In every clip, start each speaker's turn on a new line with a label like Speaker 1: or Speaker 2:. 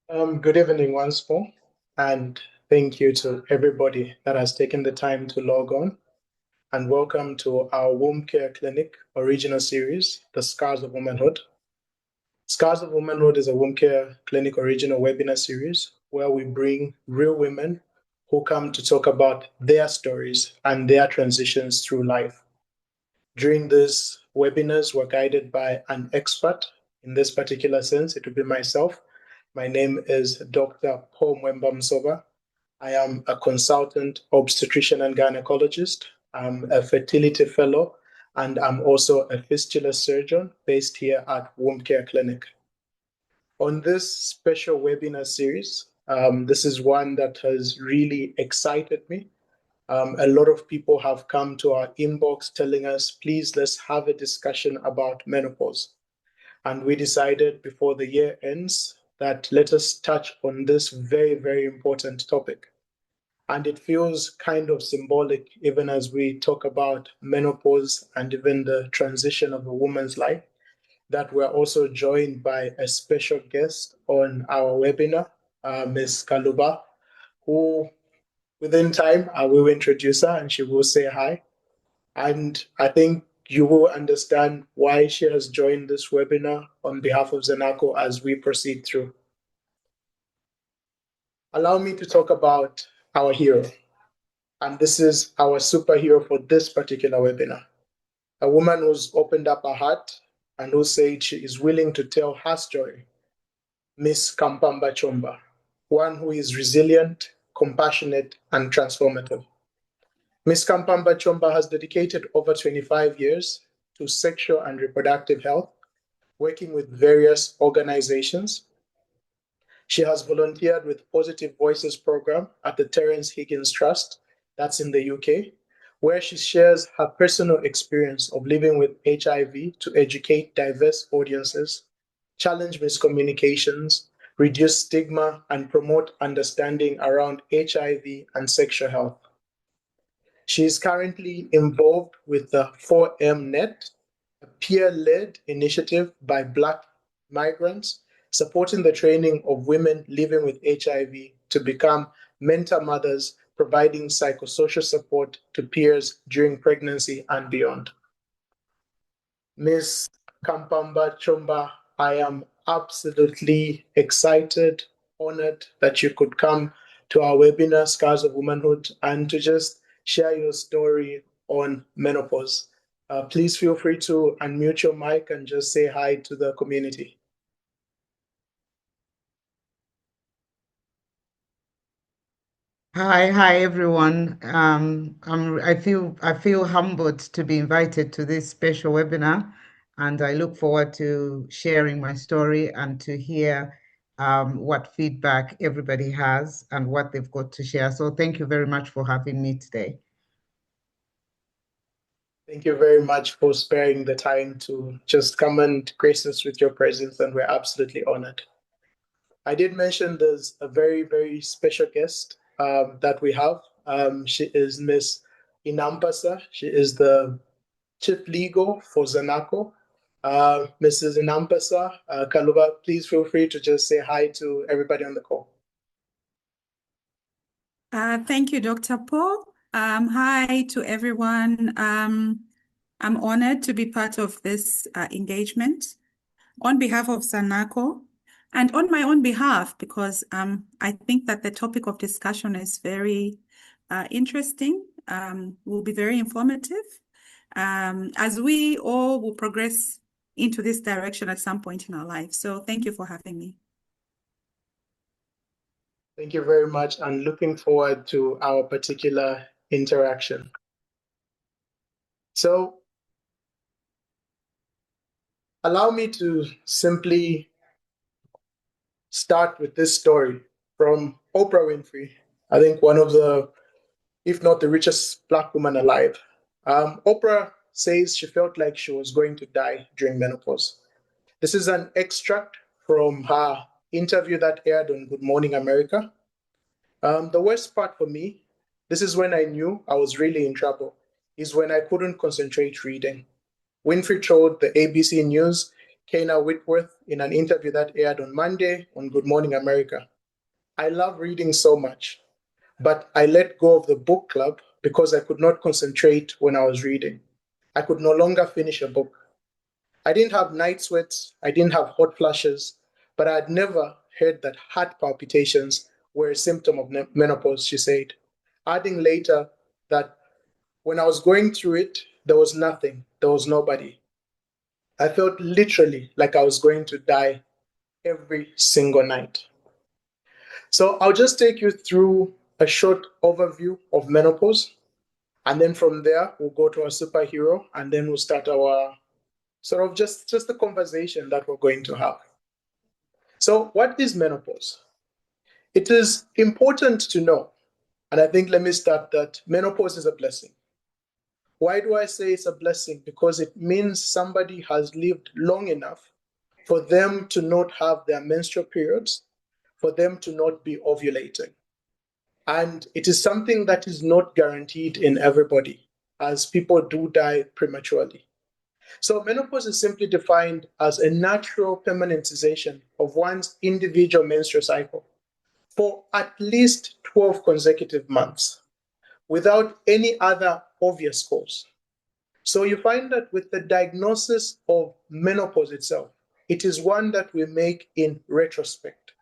Speaker 1: Good evening once more, and thank you to everybody that has taken the time to log on. And welcome to our Womb Care Clinic original series, The Scars of Womanhood. Scars of Womanhood is a womb care clinic original webinar series where we bring real women who come to talk about their stories and their transitions through life. During these webinars, we're guided by an expert. In this particular sense, it would be myself. My name is Dr. Paul Mwemba Msoba. I am a consultant obstetrician and gynecologist. I'm a fertility fellow, and I'm also a fistula surgeon based here at Womb Care Clinic. On this special webinar series, this is one that has really excited me. A lot of people have come to our inbox telling us, please, let's have a discussion about menopause. And we decided before the year ends that let us touch on this very, very important topic. And it feels kind of symbolic, even as we talk about menopause and even the transition of a woman's life, that we're also joined by a special guest on our webinar, Ms Kaluba, who within time I will introduce her and she will say hi. And I think you will understand why she has joined this webinar on behalf of Zanaco as we proceed through. Allow me to talk about our hero. And this is our superhero for this particular webinar. A woman who's opened up her heart and who said she is willing to tell her story, Ms Kampamba Chomba, one who is resilient, compassionate, and transformative. Ms Kampamba Chomba has dedicated over 25 years to sexual and reproductive health, working with various organizations. She has volunteered with Positive Voices program at the Terence Higgins Trust, that's in the UK, where she shares her personal experience of living with HIV to educate diverse audiences, challenge miscommunications, reduce stigma, and promote understanding around HIV and sexual health. She is currently involved with the 4M Net, a peer-led initiative by Black migrants supporting the training of women living with HIV to become mentor mothers, providing psychosocial support to peers during pregnancy and beyond. Ms. Kampamba Chomba, I am absolutely excited, honored that you could come to our webinar, Scars of Womanhood, and to just share your story on menopause. Please feel free to unmute your mic and just say hi to the community.
Speaker 2: Hi everyone. I feel humbled to be invited to this special webinar, and I look forward to sharing my story and to hear what feedback everybody has and what they've got to share. So thank you very much for having me today.
Speaker 1: Thank you very much for sparing the time to just come and grace us with your presence, and we're absolutely honored. I did mention there's a very, very special guest that we have. She is Ms Inampasa. She is the Chief Legal for Zanaco. Mrs. Inampasa, Kaluba, please feel free to just say hi to everybody on the call.
Speaker 3: Thank you, Dr. Paul. Hi to everyone. I'm honored to be part of this engagement on behalf of Zanaco and on my own behalf, because I think that the topic of discussion is very interesting, will be very informative, as we all will progress into this direction at some point in our life. So thank you for having me.
Speaker 1: Thank you very much, and looking forward to our particular interaction. So, allow me to simply start with this story from Oprah Winfrey. I think one of the, if not the richest Black woman alive. Oprah says she felt like she was going to die during menopause. This is an extract from her interview that aired on Good Morning America. The worst part for me, this is when I knew I was really in trouble, is when I couldn't concentrate reading. Winfrey told the ABC News, Kana Whitworth in an interview that aired on Monday on Good Morning America. I love reading so much, but I let go of the book club because I could not concentrate when I was reading. I could no longer finish a book. I didn't have night sweats, I didn't have hot flashes, but I had never heard that heart palpitations were a symptom of menopause, she said, adding later that when I was going through it, there was nothing, there was nobody. I felt literally like I was going to die every single night. So I'll just take you through a short overview of menopause. And then from there, we'll go to our superhero, and then we'll start our sort of just the conversation that we're going to have. So what is menopause? It is important to know, and I think let me start that menopause is a blessing. Why do I say it's a blessing? Because it means somebody has lived long enough for them to not have their menstrual periods, for them to not be ovulating. And it is something that is not guaranteed in everybody, as people do die prematurely. So menopause is simply defined as a natural permanentization of one's individual menstrual cycle for at least 12 consecutive months without any other obvious cause. So you find that with the diagnosis of menopause itself, it is one that we make in retrospect.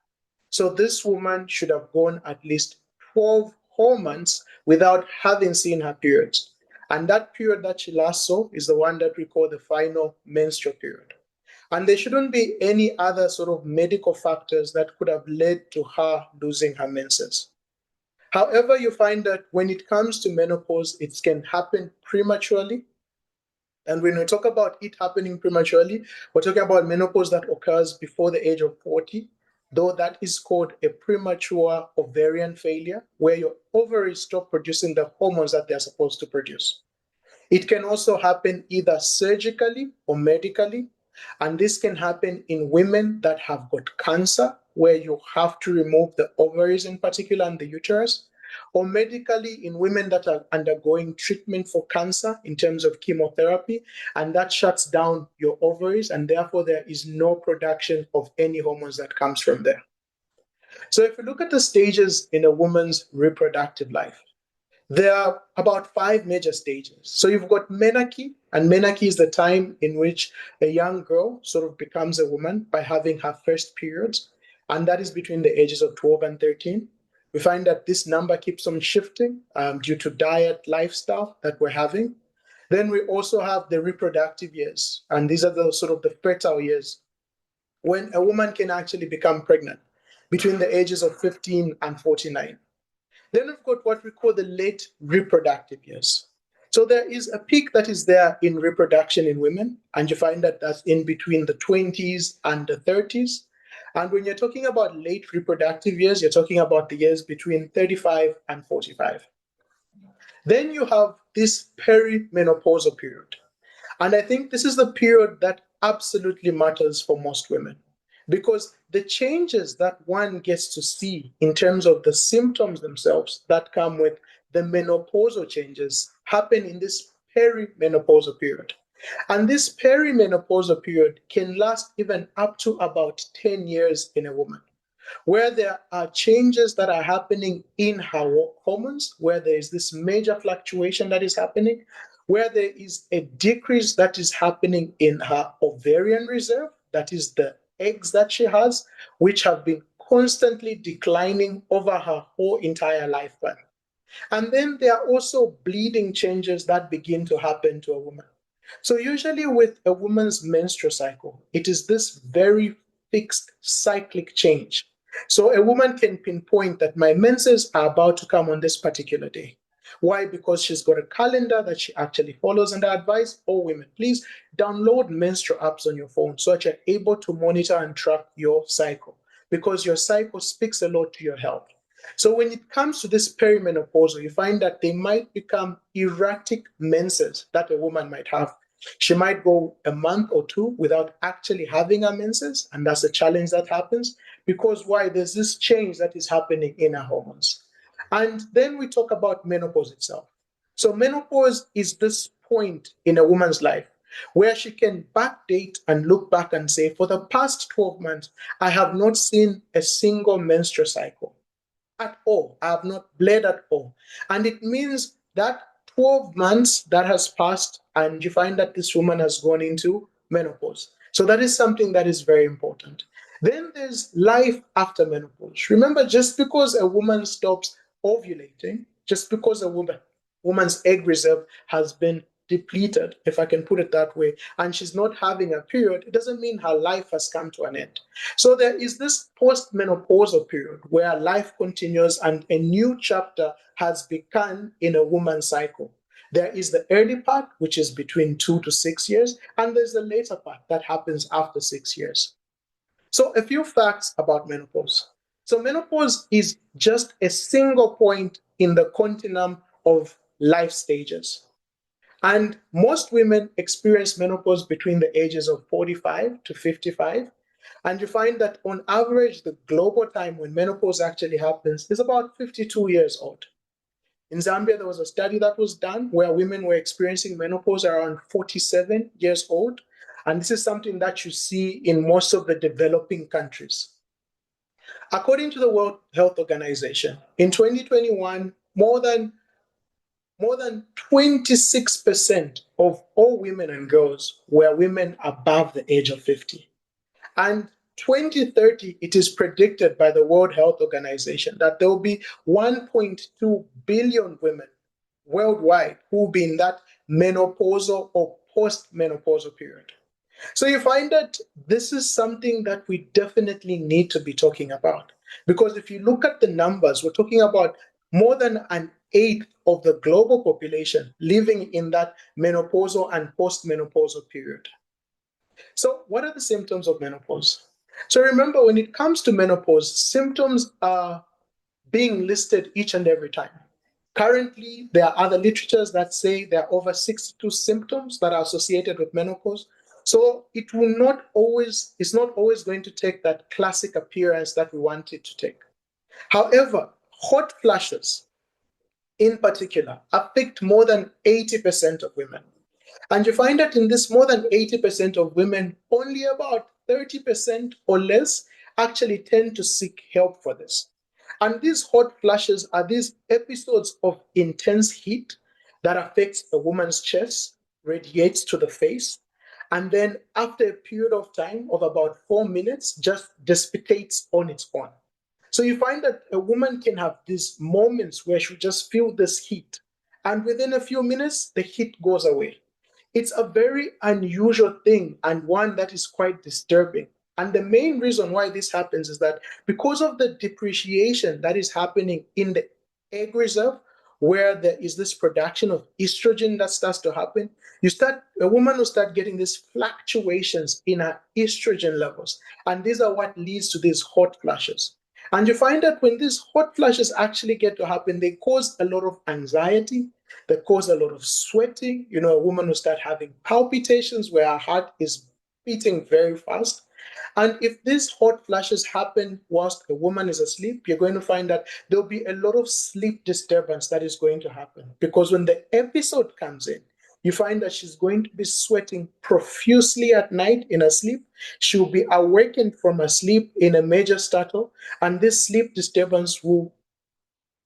Speaker 1: So this woman should have gone at least 12 whole months without having seen her periods. And that period that she last saw is the one that we call the final menstrual period. And there shouldn't be any other sort of medical factors that could have led to her losing her menses. However, you find that when it comes to menopause, it can happen prematurely. And when we talk about it happening prematurely, we're talking about menopause that occurs before the age of 40, though that is called a premature ovarian failure, where your ovaries stop producing the hormones that they're supposed to produce. It can also happen either surgically or medically, and this can happen in women that have got cancer, where you have to remove the ovaries in particular and the uterus, or medically in women that are undergoing treatment for cancer in terms of chemotherapy, and that shuts down your ovaries, and therefore there is no production of any hormones that comes from there. So if you look at the stages in a woman's reproductive life, there are about 5 major stages. So you've got menarche, and menarche is the time in which a young girl sort of becomes a woman by having her first periods, and that is between the ages of 12 and 13. We find that this number keeps on shifting due to diet, lifestyle that we're having. Then we also have the reproductive years, and these are the sort of the fertile years when a woman can actually become pregnant between the ages of 15 and 49. Then we've got what we call the late reproductive years. So there is a peak that is there in reproduction in women, and you find that that's in between the 20s and the 30s. And when you're talking about late reproductive years, you're talking about the years between 35 and 45. Then you have this perimenopausal period. And I think this is the period that absolutely matters for most women, because the changes that one gets to see in terms of the symptoms themselves that come with the menopausal changes happen in this perimenopausal period. And this perimenopausal period can last even up to about 10 years in a woman, where there are changes that are happening in her hormones, where there is this major fluctuation that is happening, where there is a decrease that is happening in her ovarian reserve, that is the eggs that she has, which have been constantly declining over her whole entire lifespan. And then there are also bleeding changes that begin to happen to a woman. So usually with a woman's menstrual cycle, it is this very fixed cyclic change. So a woman can pinpoint that my menses are about to come on this particular day. Why? Because she's got a calendar that she actually follows, and I advise all women, please download menstrual apps on your phone so that you're able to monitor and track your cycle, because your cycle speaks a lot to your health. So when it comes to this perimenopausal, you find that they might become erratic menses that a woman might have. She might go a month or two without actually having her menses, and that's a challenge that happens because why? There's this change that is happening in her hormones. And then we talk about menopause itself. So menopause is this point in a woman's life where she can backdate and look back and say, for the past 12 months, I have not seen a single menstrual cycle at all. I have not bled at all. And it means that 12 months that has passed, and you find that this woman has gone into menopause. So that is something that is very important. Then there's life after menopause. Remember, just because a woman stops ovulating, just because a woman's egg reserve has been depleted, if I can put it that way, and she's not having a period, it doesn't mean her life has come to an end. So there is this post-menopausal period where life continues and a new chapter has begun in a woman's cycle. There is the early part, which is between 2 to 6 years, and there's the later part that happens after 6 years. So a few facts about menopause. So menopause is just a single point in the continuum of life stages. And most women experience menopause between the ages of 45 to 55. And you find that on average, the global time when menopause actually happens is about 52 years old. In Zambia, there was a study that was done where women were experiencing menopause around 47 years old. And this is something that you see in most of the developing countries. According to the World Health Organization, in 2021, more than 26% of all women and girls were women above the age of 50. And 2030, it is predicted by the World Health Organization that there will be 1.2 billion women worldwide who will be in that menopausal or post-menopausal period. So you find that this is something that we definitely need to be talking about. Because if you look at the numbers, we're talking about more than an eighth of the global population living in that menopausal and postmenopausal period. So what are the symptoms of menopause? So remember, when it comes to menopause, symptoms are being listed each and every time. Currently, there are other literatures that say there are over 62 symptoms that are associated with menopause. So it's not always going to take that classic appearance that we want it to take. However, hot flashes in particular affect more than 80% of women. And you find that in this more than 80% of women, only about 30% or less actually tend to seek help for this. And these hot flashes are these episodes of intense heat that affects a woman's chest, radiates to the face, and then after a period of time of about 4 minutes, just dissipates on its own. So you find that a woman can have these moments where she just feel this heat, and within a few minutes, the heat goes away. It's a very unusual thing and one that is quite disturbing. And the main reason why this happens is that because of the depreciation that is happening in the egg reserve, where there is this production of estrogen that starts to happen, a woman will start getting these fluctuations in her estrogen levels. And these are what leads to these hot flashes. And you find that when these hot flashes actually get to happen, they cause a lot of anxiety, they cause a lot of sweating. A woman will start having palpitations where her heart is beating very fast. And if these hot flashes happen whilst a woman is asleep, you're going to find that there'll be a lot of sleep disturbance that is going to happen. Because when the episode comes in, you find that she's going to be sweating profusely at night in her sleep. She'll be awakened from her sleep in a major startle, and this sleep disturbance will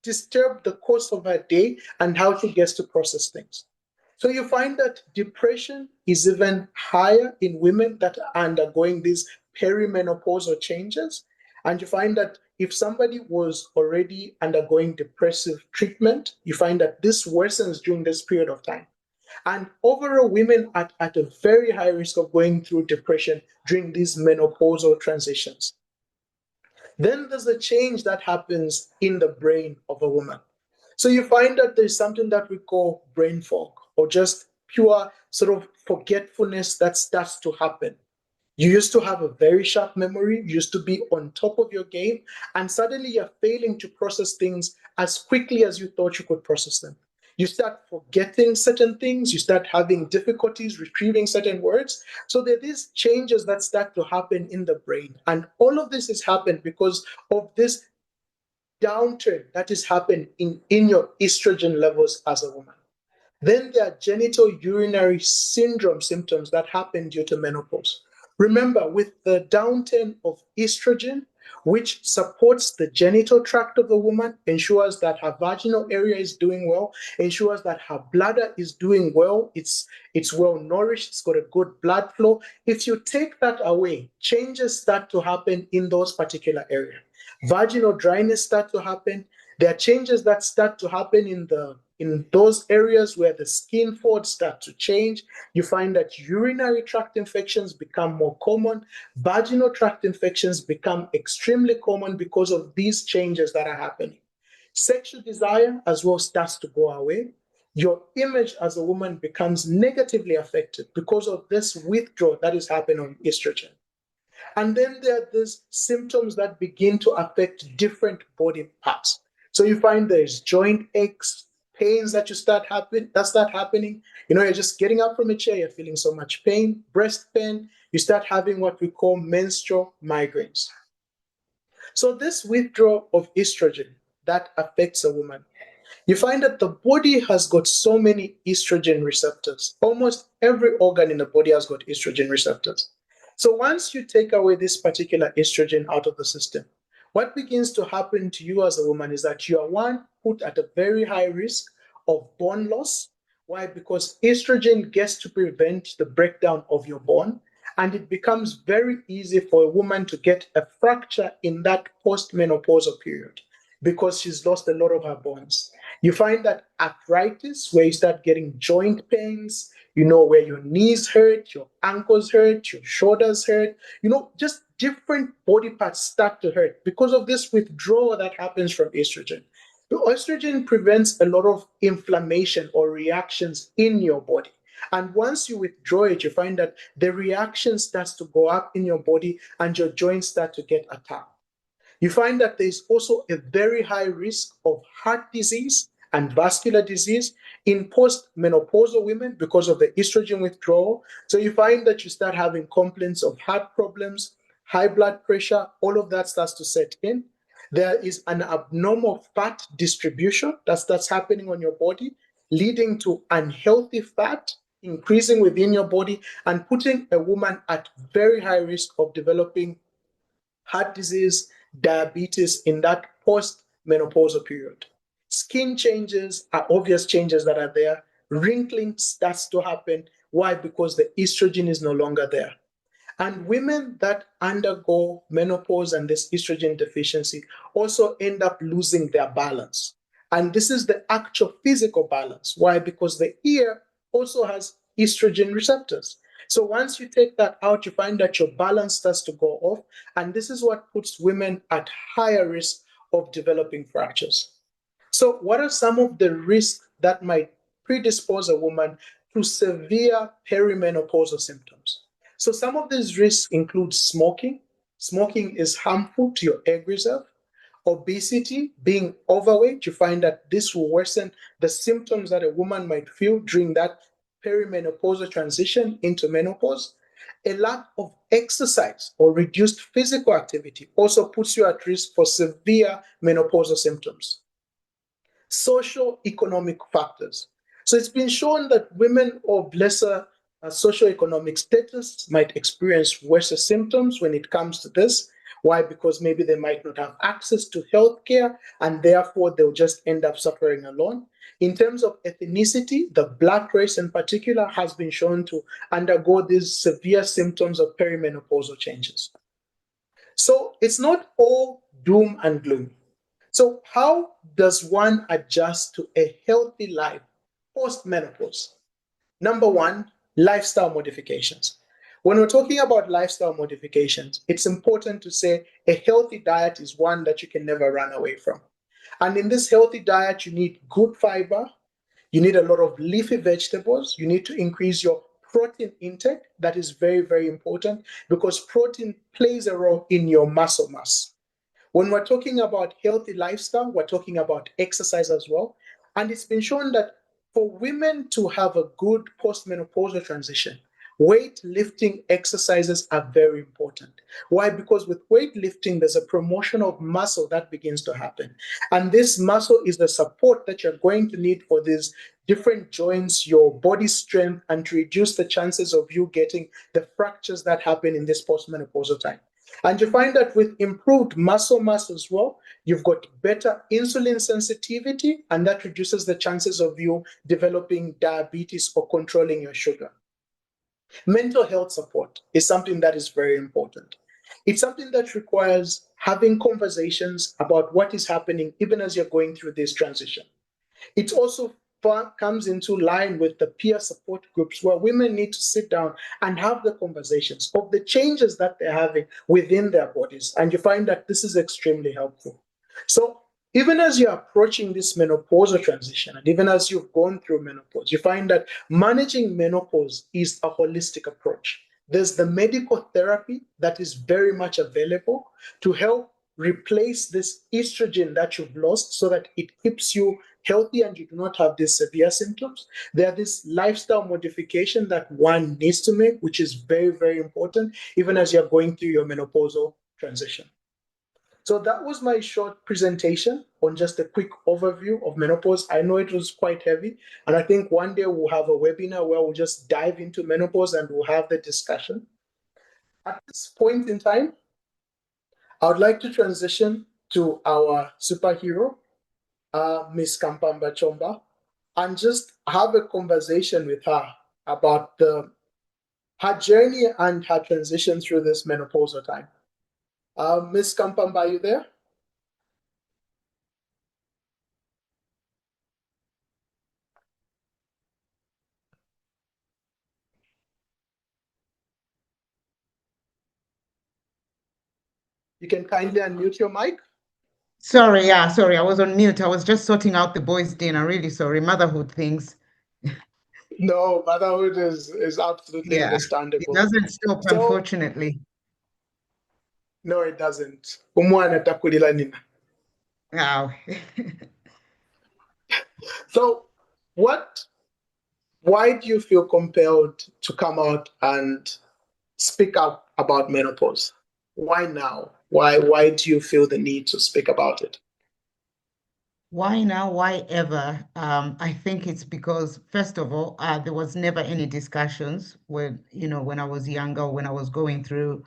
Speaker 1: disturb the course of her day and how she gets to process things. So you find that depression is even higher in women that are undergoing these perimenopausal changes. And you find that if somebody was already undergoing depressive treatment, you find that this worsens during this period of time. And overall, women are at a very high risk of going through depression during these menopausal transitions. Then there's a change that happens in the brain of a woman. So you find that there's something that we call brain fog, or just pure sort of forgetfulness that starts to happen. You used to have a very sharp memory, you used to be on top of your game, and suddenly you're failing to process things as quickly as you thought you could process them. You start forgetting certain things, you start having difficulties retrieving certain words. So there are these changes that start to happen in the brain. And all of this has happened because of this downturn that is happening in your estrogen levels as a woman. Then there are genital urinary syndrome symptoms that happen due to menopause. Remember, with the downturn of estrogen, which supports the genital tract of the woman, ensures that her vaginal area is doing well, ensures that her bladder is doing well, it's well nourished, it's got a good blood flow. If you take that away, changes start to happen in those particular areas. Vaginal dryness start to happen. There are changes that start to happen in those areas where the skin folds start to change. You find that urinary tract infections become more common. Vaginal tract infections become extremely common because of these changes that are happening. Sexual desire as well starts to go away. Your image as a woman becomes negatively affected because of this withdrawal that is happening on estrogen. And then there are these symptoms that begin to affect different body parts. So you find there's joint aches, pains that start happening. You're just getting up from a chair, you're feeling so much pain, breast pain. You start having what we call menstrual migraines. So this withdrawal of estrogen that affects a woman, you find that the body has got so many estrogen receptors. Almost every organ in the body has got estrogen receptors. So once you take away this particular estrogen out of the system, what begins to happen to you as a woman is that you are one put at a very high risk of bone loss. Why? Because estrogen gets to prevent the breakdown of your bone, and it becomes very easy for a woman to get a fracture in that postmenopausal period because she's lost a lot of her bones. You find that arthritis, where you start getting joint pains, where your knees hurt, your ankles hurt, your shoulders hurt, just different body parts start to hurt because of this withdrawal that happens from estrogen. The estrogen prevents a lot of inflammation or reactions in your body. And once you withdraw it, you find that the reaction starts to go up in your body and your joints start to get attacked. You find that there's also a very high risk of heart disease and vascular disease in postmenopausal women because of the estrogen withdrawal. So you find that you start having complaints of heart problems, high blood pressure, all of that starts to set in. There is an abnormal fat distribution that starts happening on your body, leading to unhealthy fat increasing within your body and putting a woman at very high risk of developing heart disease, diabetes in that post-menopausal period. Skin changes are obvious changes that are there. Wrinkling starts to happen. Why? Because the estrogen is no longer there. And women that undergo menopause and this estrogen deficiency also end up losing their balance. And this is the actual physical balance. Why? Because the ear also has estrogen receptors. So once you take that out, you find that your balance starts to go off. And this is what puts women at higher risk of developing fractures. So what are some of the risks that might predispose a woman to severe perimenopausal symptoms? So some of these risks include smoking. Smoking is harmful to your egg reserve. Obesity, being overweight, you find that this will worsen the symptoms that a woman might feel during that perimenopausal transition into menopause. A lack of exercise or reduced physical activity also puts you at risk for severe menopausal symptoms. Socio-economic factors. So it's been shown that women of lesser socioeconomic status might experience worse symptoms when it comes to this. Why? Because maybe they might not have access to healthcare and therefore they'll just end up suffering alone. In terms of ethnicity, the Black race in particular has been shown to undergo these severe symptoms of perimenopausal changes. So it's not all doom and gloom. So how does one adjust to a healthy life post-menopause? Number one, lifestyle modifications. When we're talking about lifestyle modifications, it's important to say a healthy diet is one that you can never run away from. And in this healthy diet, you need good fiber, you need a lot of leafy vegetables, you need to increase your protein intake. That is very, very important because protein plays a role in your muscle mass. When we're talking about healthy lifestyle, we're talking about exercise as well. And it's been shown that for women to have a good postmenopausal transition, Weightlifting exercises are very important. Why? Because with weightlifting, there's a promotion of muscle that begins to happen. And this muscle is the support that you're going to need for these different joints, your body strength, and to reduce the chances of you getting the fractures that happen in this postmenopausal time. And you find that with improved muscle mass as well, you've got better insulin sensitivity, and that reduces the chances of you developing diabetes or controlling your sugar. Mental health support is something that is very important. It's something that requires having conversations about what is happening even as you're going through this transition. It also comes into line with the peer support groups where women need to sit down and have the conversations of the changes that they're having within their bodies. And you find that this is extremely helpful. So even as you're approaching this menopausal transition, and even as you've gone through menopause, you find that managing menopause is a holistic approach. There's the medical therapy that is very much available to help replace this estrogen that you've lost so that it keeps you healthy and you do not have these severe symptoms. There are this lifestyle modification that one needs to make, which is very, very important, even as you're going through your menopausal transition. So that was my short presentation on just a quick overview of menopause. I know it was quite heavy, and I think one day we'll have a webinar where we'll just dive into menopause and we'll have the discussion. At this point in time, I would like to transition to our superhero, Ms Kampamba Chomba, and just have a conversation with her about her journey and her transition through this menopausal time. Ms Kampamba, are you there? You can kindly unmute your mic.
Speaker 2: Sorry, I was on mute. I was just sorting out the boys' dinner. Really sorry, motherhood things.
Speaker 1: No, motherhood is absolutely understandable.
Speaker 2: It doesn't stop, unfortunately.
Speaker 1: No, it doesn't. Umwana takulila nina.
Speaker 2: Wow.
Speaker 1: So, why do you feel compelled to come out and speak up about menopause? Why now? Why do you feel the need to speak about it?
Speaker 2: Why now? Why ever? I think it's because, first of all, there was never any discussions when I was younger, when I was going through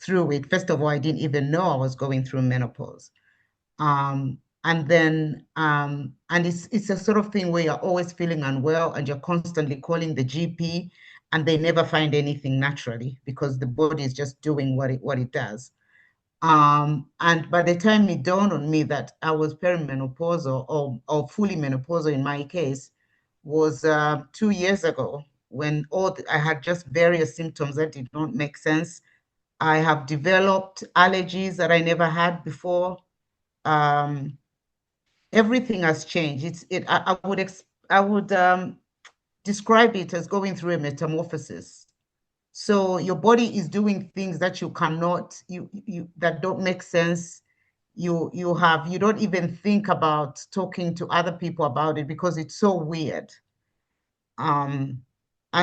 Speaker 2: it. First of all, I didn't even know I was going through menopause. And then and it's a sort of thing where you're always feeling unwell and you're constantly calling the GP, and they never find anything naturally because the body is just doing what it does. And by the time it dawned on me that I was perimenopausal or fully menopausal in my case was 2 years ago, when I had just various symptoms that did not make sense. I have developed allergies that I never had before. Everything has changed. I would describe it as going through a metamorphosis. So your body is doing things that you cannot, that don't make sense. You don't even think about talking to other people about it because it's so weird. And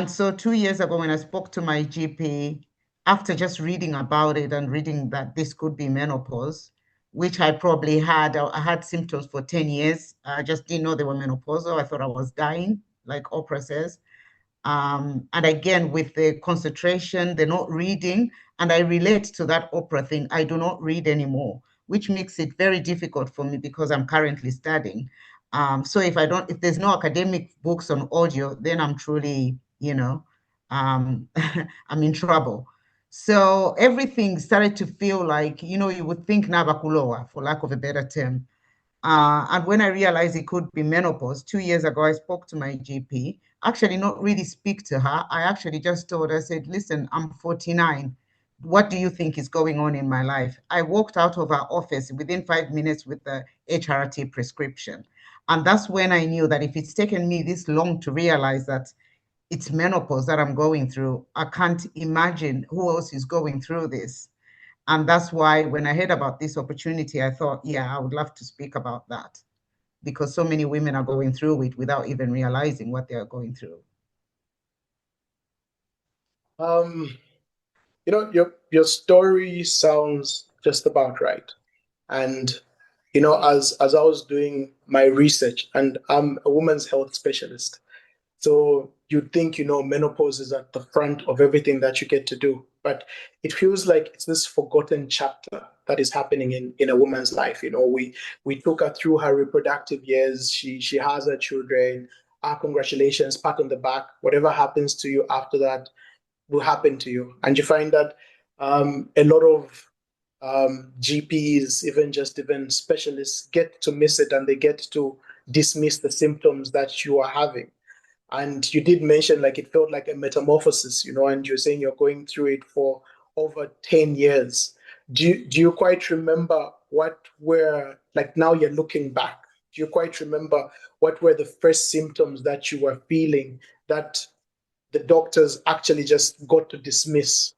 Speaker 2: so 2 years ago, when I spoke to my GP, after just reading about it and reading that this could be menopause, which I probably had, I had symptoms for 10 years. I just didn't know they were menopausal. I thought I was dying, like Oprah says. And again, with the concentration, they're not reading. And I relate to that Oprah thing. I do not read anymore, which makes it very difficult for me because I'm currently studying. So if there's no academic books on audio, then I'm truly, I'm in trouble. So everything started to feel like, you would think Navakuloa, for lack of a better term. And when I realized it could be menopause, 2 years ago, I spoke to my GP, actually not really speak to her. I actually just told her, I said, listen, I'm 49. What do you think is going on in my life? I walked out of her office within 5 minutes with the HRT prescription. And that's when I knew that if it's taken me this long to realize that it's menopause that I'm going through, I can't imagine who else is going through this. And that's why when I heard about this opportunity, I thought, yeah, I would love to speak about that because so many women are going through it without even realizing what they are going through.
Speaker 1: Um, your story sounds just about right. And as I was doing my research, and I'm a women's health specialist, so you'd think, menopause is at the front of everything that you get to do. But it feels like it's this forgotten chapter that is happening in a woman's life. We took her through her reproductive years. She has her children. Congratulations, pat on the back. Whatever happens to you after that will happen to you. And you find that a lot of GPs, even specialists, get to miss it, and they get to dismiss the symptoms that you are having. And you did mention like it felt like a metamorphosis, and you're saying you're going through it for over 10 years. Do you quite remember what were, like, now you're looking back, do you quite remember what were the first symptoms that you were feeling that the doctors actually just got to dismiss?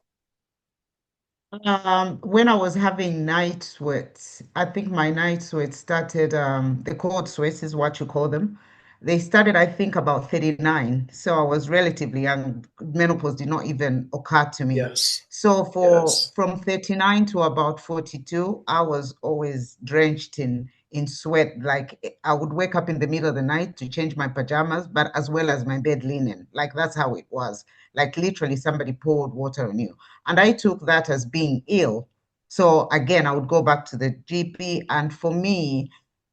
Speaker 2: When I was having night sweats, I think my night sweats started, the cold sweats is what you call them. They started, I think, about 39. So I was relatively young. Menopause did not even occur to me.
Speaker 1: Yes,
Speaker 2: So
Speaker 1: yes,
Speaker 2: from 39 to about 42, I was always drenched in sweat. Like I would wake up in the middle of the night to change my pajamas, but as well as my bed linen. Like that's how it was. Like literally somebody poured water on you. And I took that as being ill. So again, I would go back to the GP. And for me,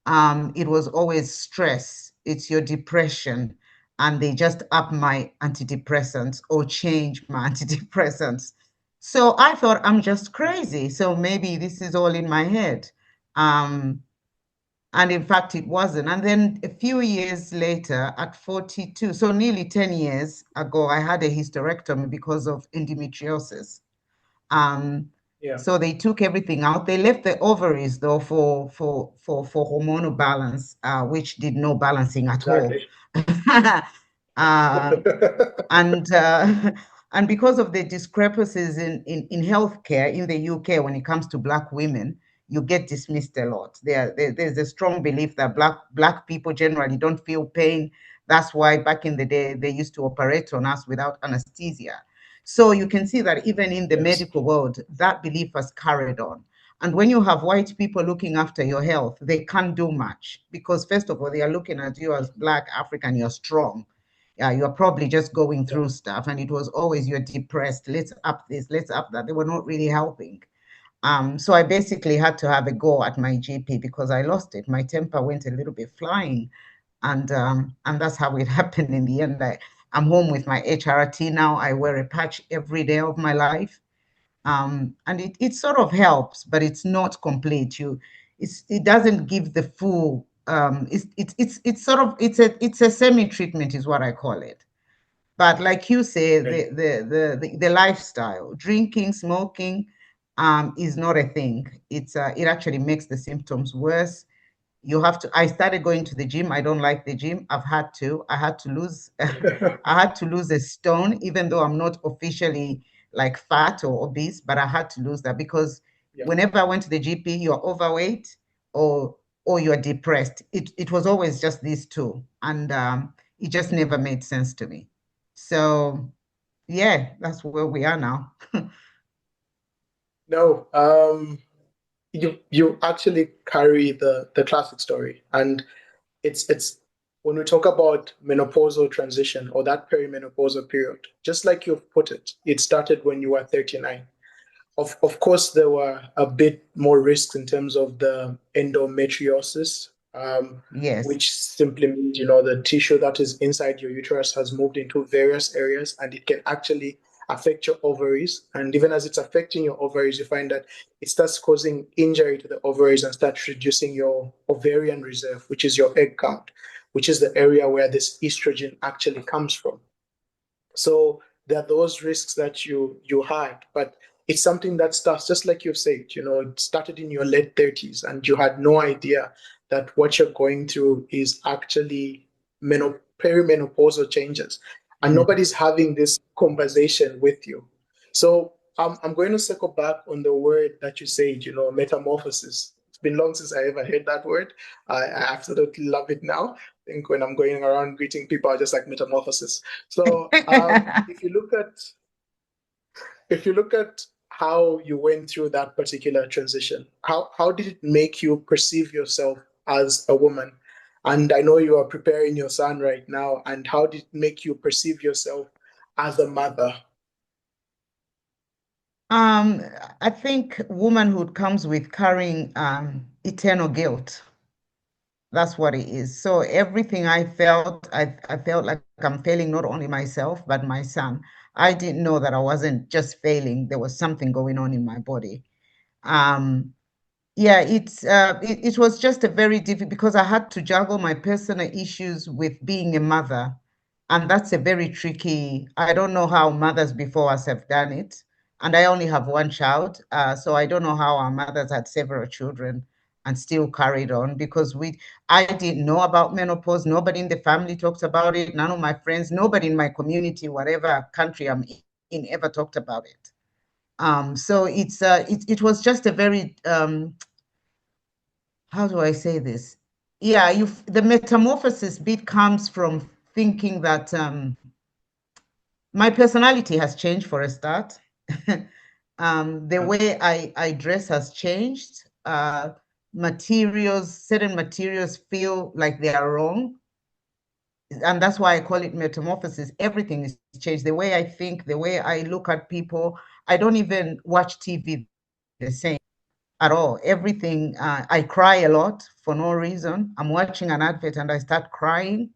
Speaker 2: it was always stress. It's your depression. And they just up my antidepressants or change my antidepressants. So I thought I'm just crazy. So maybe this is all in my head. Um, and in fact, it wasn't. And then a few years later, at 42, so nearly 10 years ago, I had a hysterectomy because of endometriosis. Um,
Speaker 1: yeah,
Speaker 2: so they took everything out. They left the ovaries though for hormonal balance, which did no balancing at all.
Speaker 1: exactly.
Speaker 2: uh, and and because of the discrepancies in healthcare in the UK when it comes to Black women, you get dismissed a lot. There's a strong belief that black people generally don't feel pain. That's why back in the day they used to operate on us without anesthesia. So you can see that even in the
Speaker 1: Yes,
Speaker 2: medical world, that belief has carried on. And when you have white people looking after your health, they can't do much because, first of all, they are looking at you as Black African, you're strong. Yeah, you're probably just going
Speaker 1: yeah,
Speaker 2: through stuff. And it was always, you're depressed, let's up this, let's up that. They were not really helping. So I basically had to have a go at my GP because I lost it. My temper went a little bit flying. And that's how it happened in the end. I'm home with my HRT now. I wear a patch every day of my life. And it sort of helps, but it's not complete. It doesn't give the full. It's sort of it's a semi treatment is what I call it. But like you say,
Speaker 1: okay,
Speaker 2: the lifestyle, drinking, smoking, is not a thing. It actually makes the symptoms worse. You have to. I started going to the gym. I don't like the gym. I had to lose I had to lose a stone, even though I'm not officially like fat or obese, but I had to lose that because
Speaker 1: yeah.
Speaker 2: whenever I went to the GP, you're overweight or you're depressed. It was always just these two, and it just never made sense to me. So yeah, that's where we are now.
Speaker 1: No, you actually carry the classic story, and it's when we talk about menopausal transition or that perimenopausal period, just like you've put it, it started when you were 39. Of course, there were a bit more risks in terms of the endometriosis,
Speaker 2: Yes,
Speaker 1: which simply means, the tissue that is inside your uterus has moved into various areas, and it can actually affect your ovaries. And even as it's affecting your ovaries, you find that it starts causing injury to the ovaries and starts reducing your ovarian reserve, which is your egg count, which is the area where this estrogen actually comes from. So there are those risks that you had, but it's something that starts just like you've said, it started in your late 30s and you had no idea that what you're going through is actually perimenopausal changes. And
Speaker 2: yeah.
Speaker 1: nobody's having this conversation with you. So I'm going to circle back on the word that you said, metamorphosis. It's been long since I ever heard that word. I absolutely love it now. I think when I'm going around greeting people, I just like metamorphosis. So if you look at if you look at how you went through that particular transition, how did it make you perceive yourself as a woman? And I know you are preparing your son right now, and how did it make you perceive yourself as a mother?
Speaker 2: Um, I think womanhood comes with carrying eternal guilt. That's what it is. So everything I felt like I'm failing not only myself, but my son. I didn't know that I wasn't just failing. There was something going on in my body. Um, yeah, it was just a very difficult because I had to juggle my personal issues with being a mother. And that's a very tricky, I don't know how mothers before us have done it. And I only have one child. So I don't know how our mothers had several children and still carried on because I didn't know about menopause. Nobody in the family talks about it. None of my friends, nobody in my community, whatever country I'm in, ever talked about it. So it was just a very how do I say this? Yeah, the metamorphosis bit comes from thinking that my personality has changed for a start. The way I dress has changed. Certain materials feel like they are wrong. And that's why I call it metamorphosis. Everything is changed. The way I think, the way I look at people. I don't even watch TV the same at all. Everything, I cry a lot for no reason. I'm watching an advert and I start crying.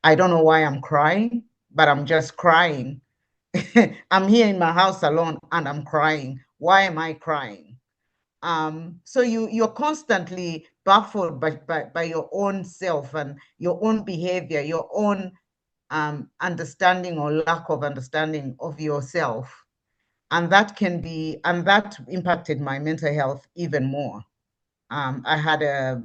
Speaker 2: I don't know why I'm crying, but I'm just crying. I'm here in my house alone and I'm crying. Why am I crying? So you're constantly baffled by your own self and your own behavior, your own understanding or lack of understanding of yourself. And that impacted my mental health even more. I had a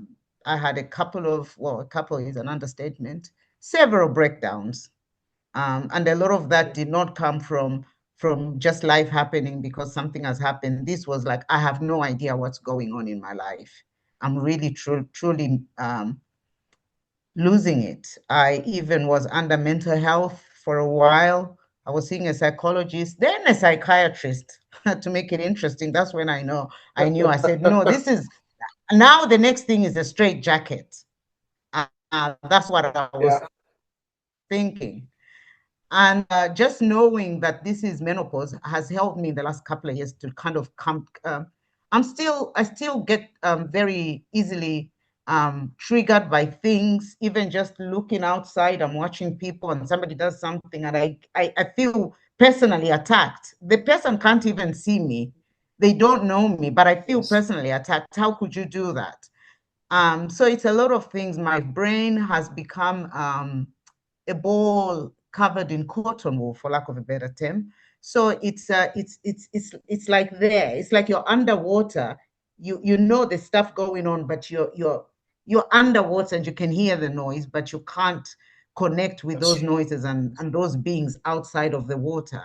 Speaker 2: couple of, well, a couple is an understatement, several breakdowns. And a lot of that did not come from just life happening because something has happened. This was like, I have no idea what's going on in my life. I'm really truly losing it. I even was under mental health for a while. I was seeing a psychologist, then a psychiatrist to make it interesting. That's when I knew, I said, no, this is, now the next thing is a straight jacket. That's what I was
Speaker 1: Yeah.
Speaker 2: thinking. And just knowing that this is menopause has helped me in the last couple of years to kind of come. I still get very easily triggered by things. Even just looking outside, I'm watching people and somebody does something, and I feel personally attacked. The person can't even see me; they don't know me, but I feel
Speaker 1: Yes.
Speaker 2: personally attacked. How could you do that? So it's a lot of things. My brain has become a ball covered in cotton wool, for lack of a better term. So it's like there. It's like you're underwater. You know the stuff going on, but you're underwater and you can hear the noise, but you can't connect with
Speaker 1: Yes.
Speaker 2: those noises and those beings outside of the water.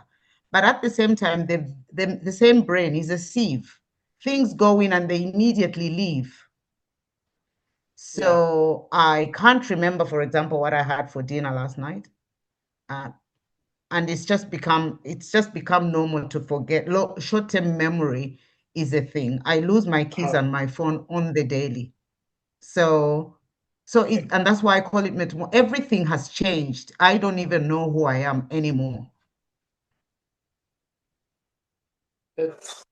Speaker 2: But at the same time, the same brain is a sieve. Things go in and they immediately leave.
Speaker 1: Yeah.
Speaker 2: So I can't remember, for example, what I had for dinner last night. Uh, and it's just become normal to forget. Short-term memory is a thing. I lose my keys
Speaker 1: Uh,
Speaker 2: and my phone on the daily. And that's why I call it everything has changed. I don't even know who I am anymore.
Speaker 1: it's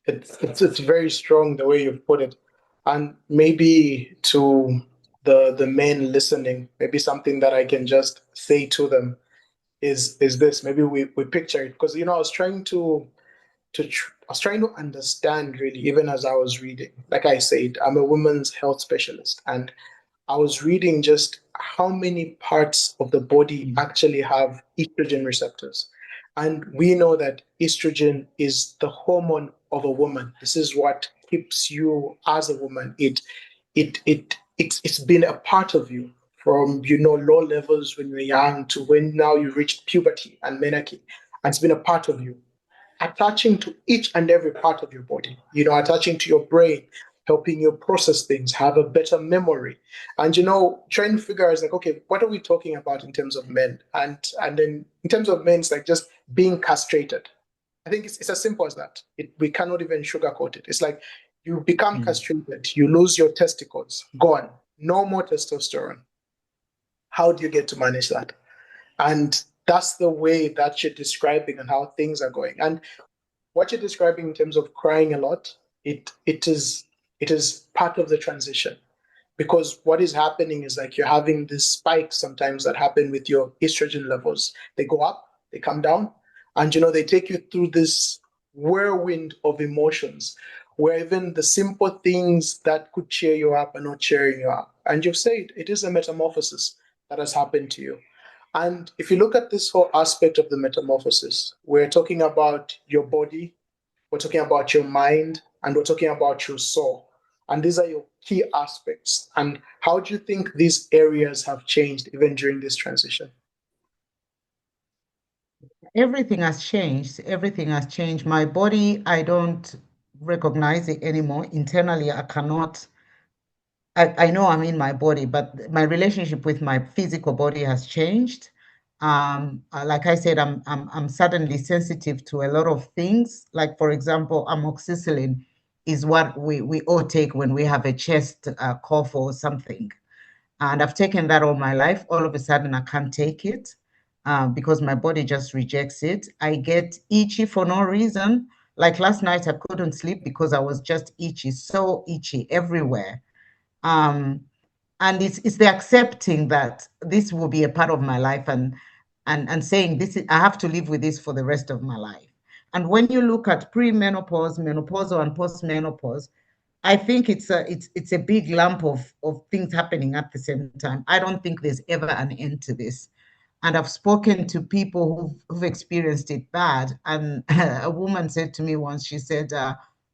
Speaker 1: it's very strong the way you've put it, and maybe to the men listening, maybe something that I can just say to them is this. Maybe we picture it because I was trying I was trying to understand really, even as I was reading. Like I said, I'm a women's health specialist, and I was reading just how many parts of the body actually have estrogen receptors. And we know that estrogen is the hormone of a woman. This is what keeps you as a woman. It's been a part of you from low levels when you're young to when now you reach puberty and menarche. And it's been a part of you, attaching to each and every part of your body, attaching to your brain, helping you process things, have a better memory. And trying to figure out is like, okay, what are we talking about in terms of men? And then in terms of men, it's like just being castrated. I think it's as simple as that. We cannot even sugarcoat it. It's like you become castrated, you lose your testicles, gone, no more testosterone. How do you get to manage that? And that's the way that you're describing and how things are going. And what you're describing in terms of crying a lot, it is part of the transition. Because what is happening is like you're having these spikes sometimes that happen with your estrogen levels. They go up, they come down, and they take you through this whirlwind of emotions where even the simple things that could cheer you up are not cheering you up. And you've said it is a metamorphosis that has happened to you. And if you look at this whole aspect of the metamorphosis, we're talking about your body, we're talking about your mind, and we're talking about your soul. And these are your key aspects. And how do you think these areas have changed even during this transition?
Speaker 2: Everything has changed. Everything has changed. My body, I don't recognize it anymore. Internally, I cannot. I know I'm in my body, but my relationship with my physical body has changed. Like I said, I'm suddenly sensitive to a lot of things. Like, for example, amoxicillin is what we all take when we have a chest cough or something. And I've taken that all my life. All of a sudden, I can't take it because my body just rejects it. I get itchy for no reason. Like last night, I couldn't sleep because I was just itchy, so itchy everywhere. Um, and it's the accepting that this will be a part of my life and saying this is, I have to live with this for the rest of my life. And when you look at premenopause, menopausal, and postmenopause, I think it's a big lump of things happening at the same time. I don't think there's ever an end to this. And I've spoken to people who've experienced it bad. And a woman said to me once, she said,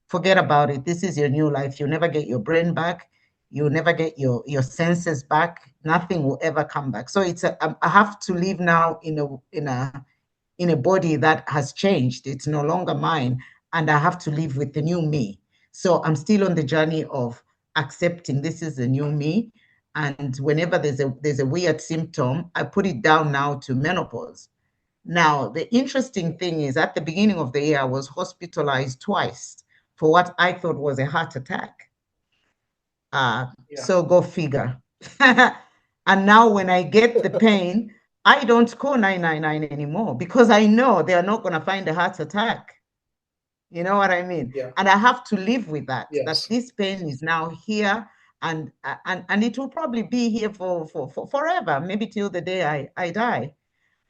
Speaker 2: forget about it. This is your new life. You'll never get your brain back. You'll never get your senses back. Nothing will ever come back. So I have to live now in a body that has changed. It's no longer mine, and I have to live with the new me. So I'm still on the journey of accepting this is the new me. And whenever there's a weird symptom, I put it down now to menopause. Now, the interesting thing is at the beginning of the year, I was hospitalized twice for what I thought was a heart attack. So go figure. And now when I get the pain, I don't call 999 anymore because I know they are not going to find a heart attack. You know what I mean?
Speaker 1: Yeah.
Speaker 2: And I have to live with that,
Speaker 1: Yes.
Speaker 2: that this pain is now here and it will probably be here for forever, maybe till the day I die.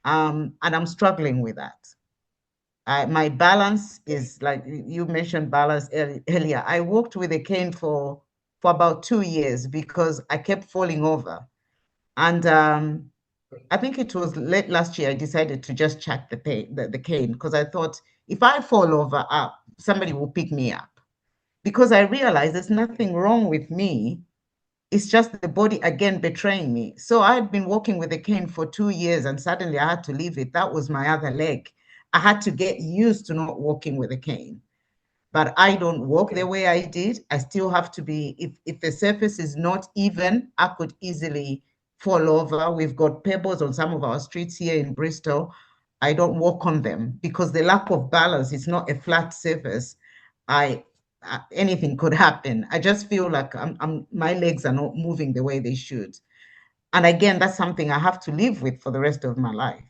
Speaker 2: And I'm struggling with that. My balance is like you mentioned balance earlier. I walked with a cane for about 2 years because I kept falling over. And I think it was late last year, I decided to just chuck the cane because I thought if I fall over, somebody will pick me up. Because I realized there's nothing wrong with me. It's just the body again betraying me. So I had been walking with a cane for 2 years and suddenly I had to leave it. That was my other leg. I had to get used to not walking with a cane. But I don't walk the way I did. I still have to be, if the surface is not even, I could easily fall over. We've got pebbles on some of our streets here in Bristol. I don't walk on them because the lack of balance is not a flat surface. Anything could happen. I just feel like my legs are not moving the way they should. And again, that's something I have to live with for the rest of my life.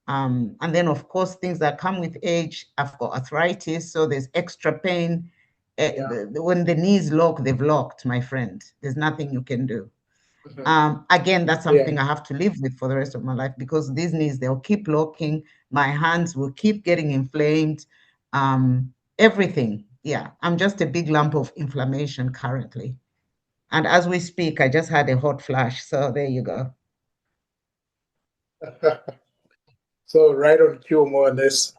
Speaker 2: And then, of course, things that come with age. I've got arthritis, so there's extra pain. When the knees lock, they've locked, my friend. There's nothing you can do. Again, that's something I have to live with for the rest of my life because these knees, they'll keep locking. My hands will keep getting inflamed. Everything. Yeah, I'm just a big lump of inflammation currently. And as we speak, I just had a hot flash. So there you go.
Speaker 1: So right on cue, more or less.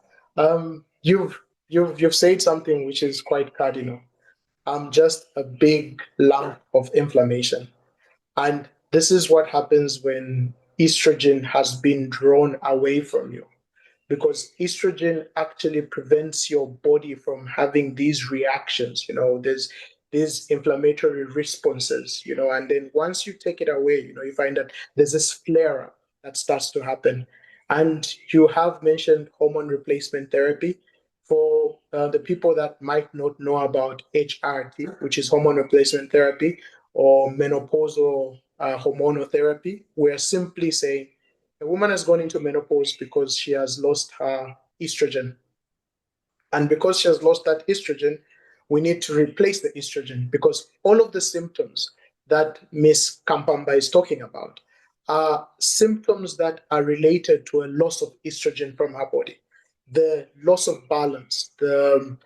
Speaker 1: You've said something which is quite cardinal. I'm just a big lump of inflammation. And this is what happens when estrogen has been drawn away from you. Because estrogen actually prevents your body from having these reactions, there's these inflammatory responses, and then once you take it away, you find that there's this flare up that starts to happen. And you have mentioned hormone replacement therapy. For the people that might not know about HRT, which is hormone replacement therapy, or menopausal hormonal therapy, we're simply saying a woman has gone into menopause because she has lost her estrogen. And because she has lost that estrogen, we need to replace the estrogen, because all of the symptoms that Ms. Kampamba is talking about are symptoms that are related to a loss of estrogen from her body. The loss of balance, the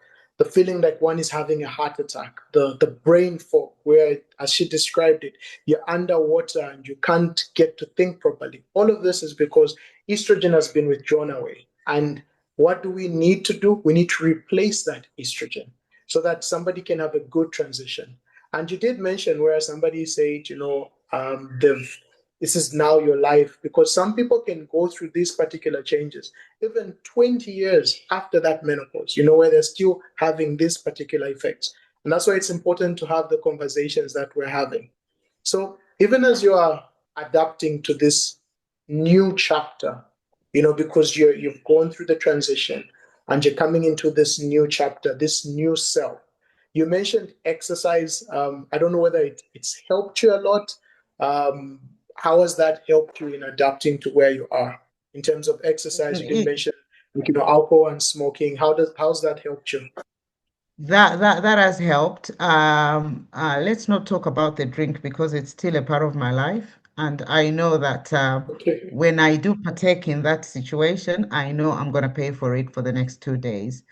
Speaker 1: feeling like one is having a heart attack, the brain fog, where, as she described it, you're underwater and you can't get to think properly. All of this is because estrogen has been withdrawn away. And what do we need to do? We need to replace that estrogen so that somebody can have a good transition. And you did mention where somebody said, this is now your life, because some people can go through these particular changes even 20 years after that menopause, where they're still having these particular effects. And that's why it's important to have the conversations that we're having. So even as you are adapting to this new chapter, because you've gone through the transition and you're coming into this new chapter, this new self. You mentioned exercise. I don't know whether it's helped you a lot. How has that helped you in adapting to where you are in terms of exercise? You did mention, alcohol and smoking. How's that helped you?
Speaker 2: That has helped. Let's not talk about the drink because it's still a part of my life, and I know that
Speaker 1: Okay.
Speaker 2: when I do partake in that situation, I know I'm going to pay for it for the next 2 days.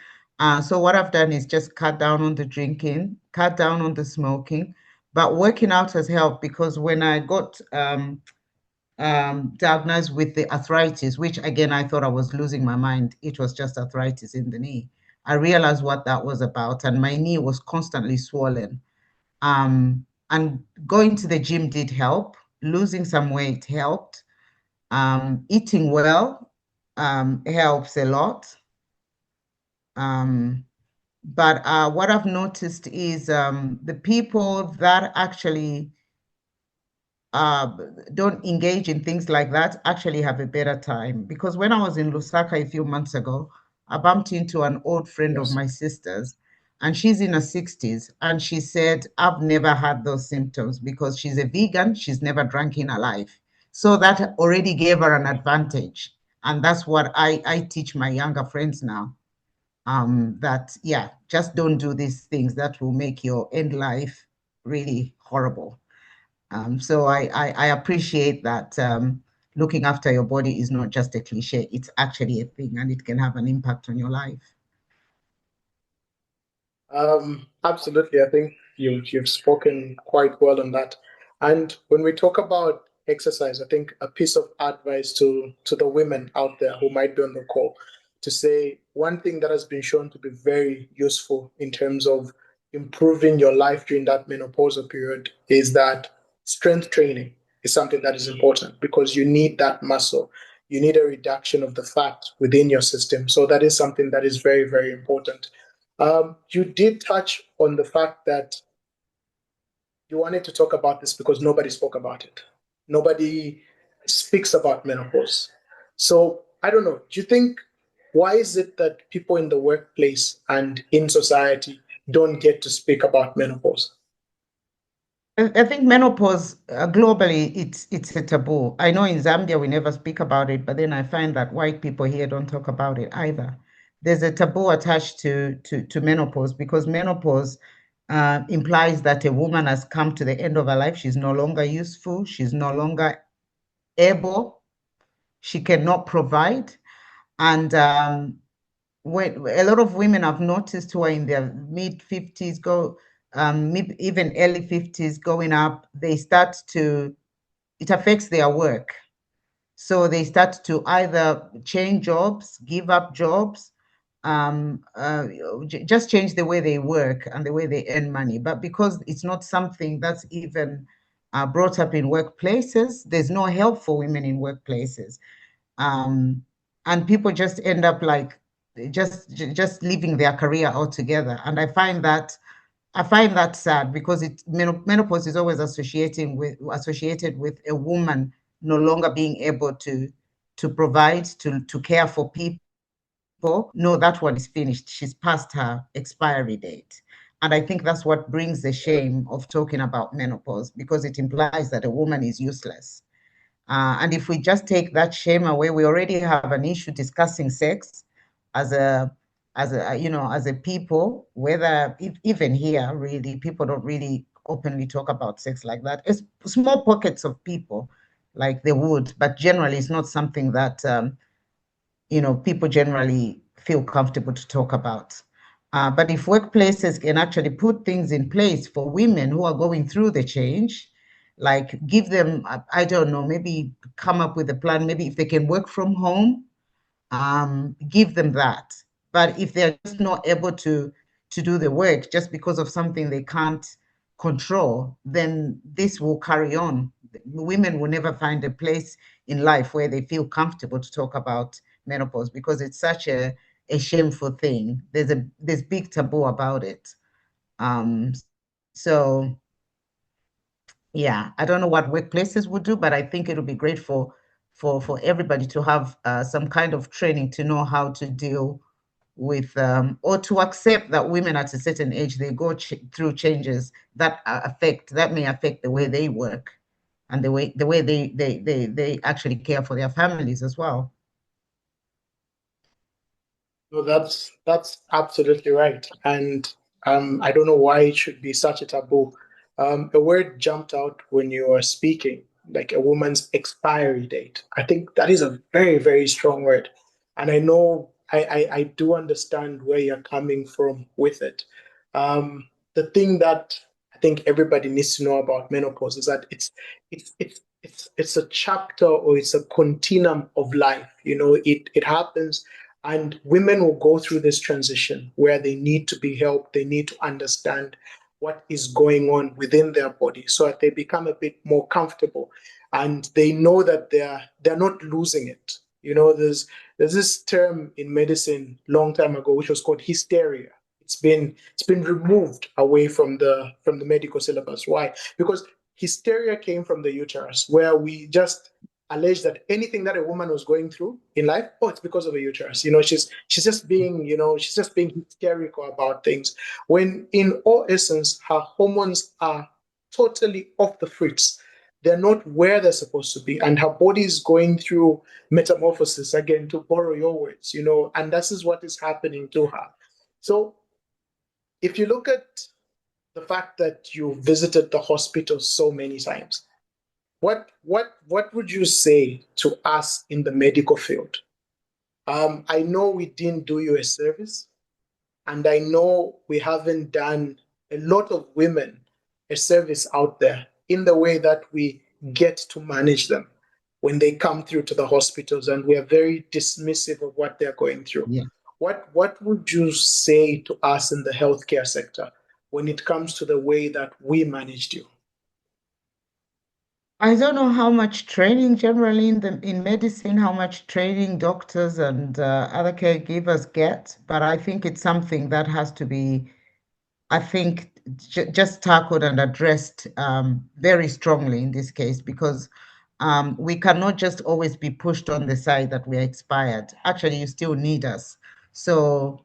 Speaker 2: So what I've done is just cut down on the drinking, cut down on the smoking, but working out has helped, because when I got diagnosed with the arthritis, which again, I thought I was losing my mind. It was just arthritis in the knee. I realized what that was about, and my knee was constantly swollen. And going to the gym did help. Losing some weight helped. Eating well helps a lot. But what I've noticed is the people that actually don't engage in things like that actually have a better time. Because when I was in Lusaka a few months ago, I bumped into an old friend of my sister's, and she's in her 60s, and she said, I've never had those symptoms because she's a vegan, she's never drank in her life. So that already gave her an advantage. And that's what I teach my younger friends now. That, yeah, just don't do these things that will make your end life really horrible. So I appreciate that looking after your body is not just a cliche, it's actually a thing, and it can have an impact on your life.
Speaker 1: Absolutely. I think you've spoken quite well on that. And when we talk about exercise, I think a piece of advice to the women out there who might be on the call, to say one thing that has been shown to be very useful in terms of improving your life during that menopausal period is that strength training is something that is important, because you need that muscle. You need a reduction of the fat within your system. So that is something that is very, very important. You did touch on the fact that you wanted to talk about this because nobody spoke about it. Nobody speaks about menopause. So I don't know. Do you think, why is it that people in the workplace and in society don't get to speak about menopause?
Speaker 2: I think menopause globally, it's a taboo. I know in Zambia we never speak about it, but then I find that white people here don't talk about it either. There's a taboo attached to menopause, because menopause implies that a woman has come to the end of her life. She's no longer useful. She's no longer able. She cannot provide. And when a lot of women I've noticed who are in their mid 50s even early 50s going up, it affects their work. So they start to either change jobs, give up jobs, just change the way they work and the way they earn money. But because it's not something that's even brought up in workplaces, there's no help for women in workplaces. And people just end up like just leaving their career altogether. And I find that sad, because menopause is always associated with a woman no longer being able to provide, to care for people, no, that one is finished. She's past her expiry date. And I think that's what brings the shame of talking about menopause, because it implies that a woman is useless. And if we just take that shame away, we already have an issue discussing sex as as a people, whether even here, really, people don't really openly talk about sex like that. It's small pockets of people like they would, but generally it's not something that, people generally feel comfortable to talk about. But if workplaces can actually put things in place for women who are going through the change, like give them, I don't know, maybe come up with a plan, maybe if they can work from home, give them that. But if they're just not able to do the work just because of something they can't control, then this will carry on. Women will never find a place in life where they feel comfortable to talk about menopause, because it's such a shameful thing. There's big taboo about it. So yeah, I don't know what workplaces would do, but I think it'll be great for everybody to have some kind of training to know how to deal with, or to accept that women at a certain age, they go through changes that may affect the way they work, and the way they actually care for their families as well.
Speaker 1: No, that's absolutely right. And I don't know why it should be such a taboo. A word jumped out when you were speaking, like a woman's expiry date. I think that is a very, very strong word. And I know I do understand where you're coming from with it. The thing that I think everybody needs to know about menopause is that it's a chapter, or it's a continuum of life. It happens, and women will go through this transition where they need to be helped. They need to understand what is going on within their body so that they become a bit more comfortable, and they know that they're not losing it. There's this term in medicine long time ago which was called hysteria. It's been removed away from the medical syllabus. Why? Because hysteria came from the uterus, where we just allege that anything that a woman was going through in life, oh, it's because of a uterus. She's just being hysterical about things. When in all essence, her hormones are totally off the fritz. They're not where they're supposed to be, and her body is going through metamorphosis, again, to borrow your words, and this is what is happening to her. So if you look at the fact that you visited the hospital so many times, what would you say to us in the medical field? I know we didn't do you a service, and I know we haven't done a lot of women a service out there in the way that we get to manage them when they come through to the hospitals, and we are very dismissive of what they're going through.
Speaker 2: Yeah.
Speaker 1: What would you say to us in the healthcare sector when it comes to the way that we managed you?
Speaker 2: I don't know how much training generally in medicine, how much training doctors and other caregivers get, but I think it's something that has to be, I think, just tackled and addressed very strongly in this case, because we cannot just always be pushed on the side that we're expired. Actually, you still need us. So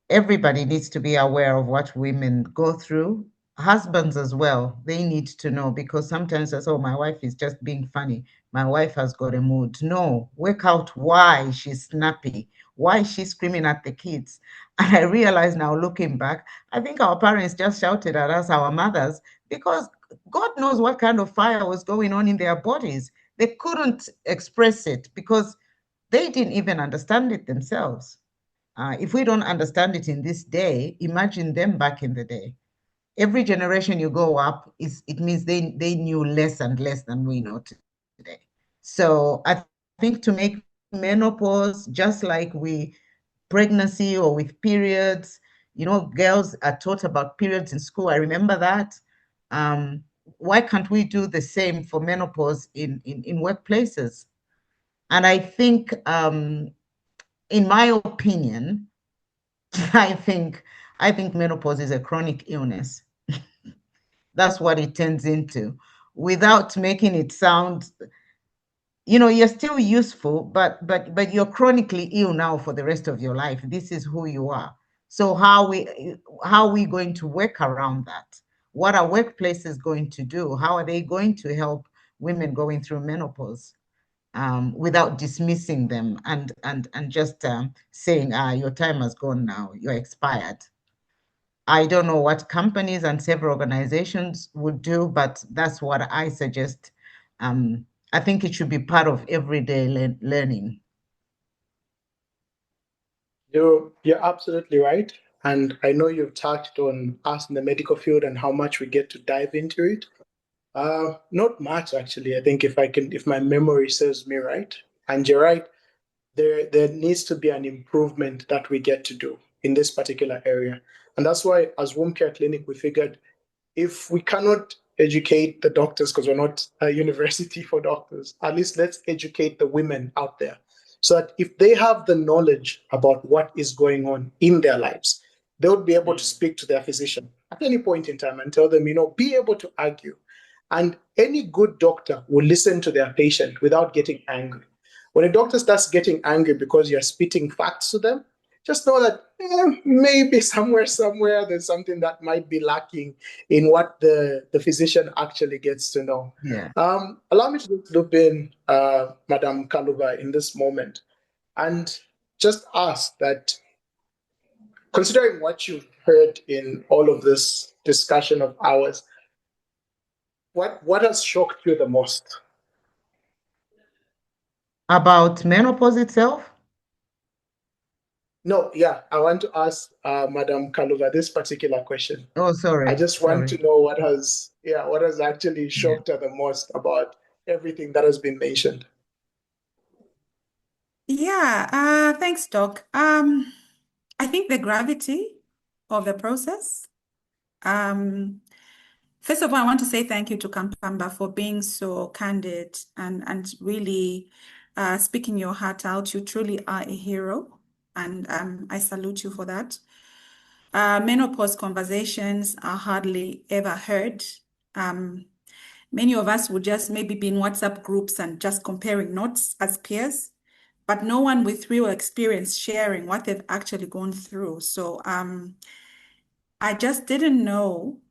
Speaker 2: everybody needs to be aware of what women go through. Husbands as well, they need to know, because sometimes I say, oh, my wife is just being funny. My wife has got a mood. No, work out why she's snappy, why she's screaming at the kids. And I realize now, looking back, I think our parents just shouted at us, our mothers, because God knows what kind of fire was going on in their bodies. They couldn't express it because they didn't even understand it themselves. If we don't understand it in this day, imagine them back in the day. Every generation you go up, it means they knew less and less than we know today. So I think to make menopause, just like pregnancy or with periods, girls are taught about periods in school. I remember that. Why can't we do the same for menopause in workplaces? And I think, in my opinion, I think menopause is a chronic illness. That's what it turns into, without making it sound you're still useful, but you're chronically ill now for the rest of your life. This is who you are. So how are we going to work around that? What are workplaces going to do? How are they going to help women going through menopause without dismissing them and just saying, your time has gone now, you're expired? I don't know what companies and several organizations would do, but that's what I suggest. I think it should be part of everyday learning.
Speaker 1: You're absolutely right. And I know you've touched on us in the medical field and how much we get to dive into it. Not much actually. I think if my memory serves me right, and you're right, there needs to be an improvement that we get to do in this particular area. And that's why as Womb Care Clinic, we figured if we cannot educate the doctors because we're not a university for doctors, at least let's educate the women out there so that if they have the knowledge about what is going on in their lives, they would be able to speak to their physician at any point in time and tell them, be able to argue. And any good doctor will listen to their patient without getting angry. When a doctor starts getting angry because you're spitting facts to them, just know that maybe somewhere there's something that might be lacking in what the physician actually gets to know.
Speaker 2: Yeah.
Speaker 1: Allow me to loop in Madam Kaluba in this moment and just ask that, considering what you've heard in all of this discussion of ours, what has shocked you the most?
Speaker 2: About menopause itself?
Speaker 1: No, yeah, I want to ask Madam Kaluba this particular question.
Speaker 2: Oh,
Speaker 1: I
Speaker 2: sorry.
Speaker 1: just want to know what has actually
Speaker 2: Yeah.
Speaker 1: shocked her the most about everything that has been mentioned.
Speaker 3: Yeah, thanks, Doc. I think the gravity of the process. First of all, I want to say thank you to Kampamba for being so candid and really speaking your heart out. You truly are a hero, and I salute you for that. Menopause conversations are hardly ever heard. Many of us would just maybe be in WhatsApp groups and just comparing notes as peers, but no one with real experience sharing what they've actually gone through. So I just didn't know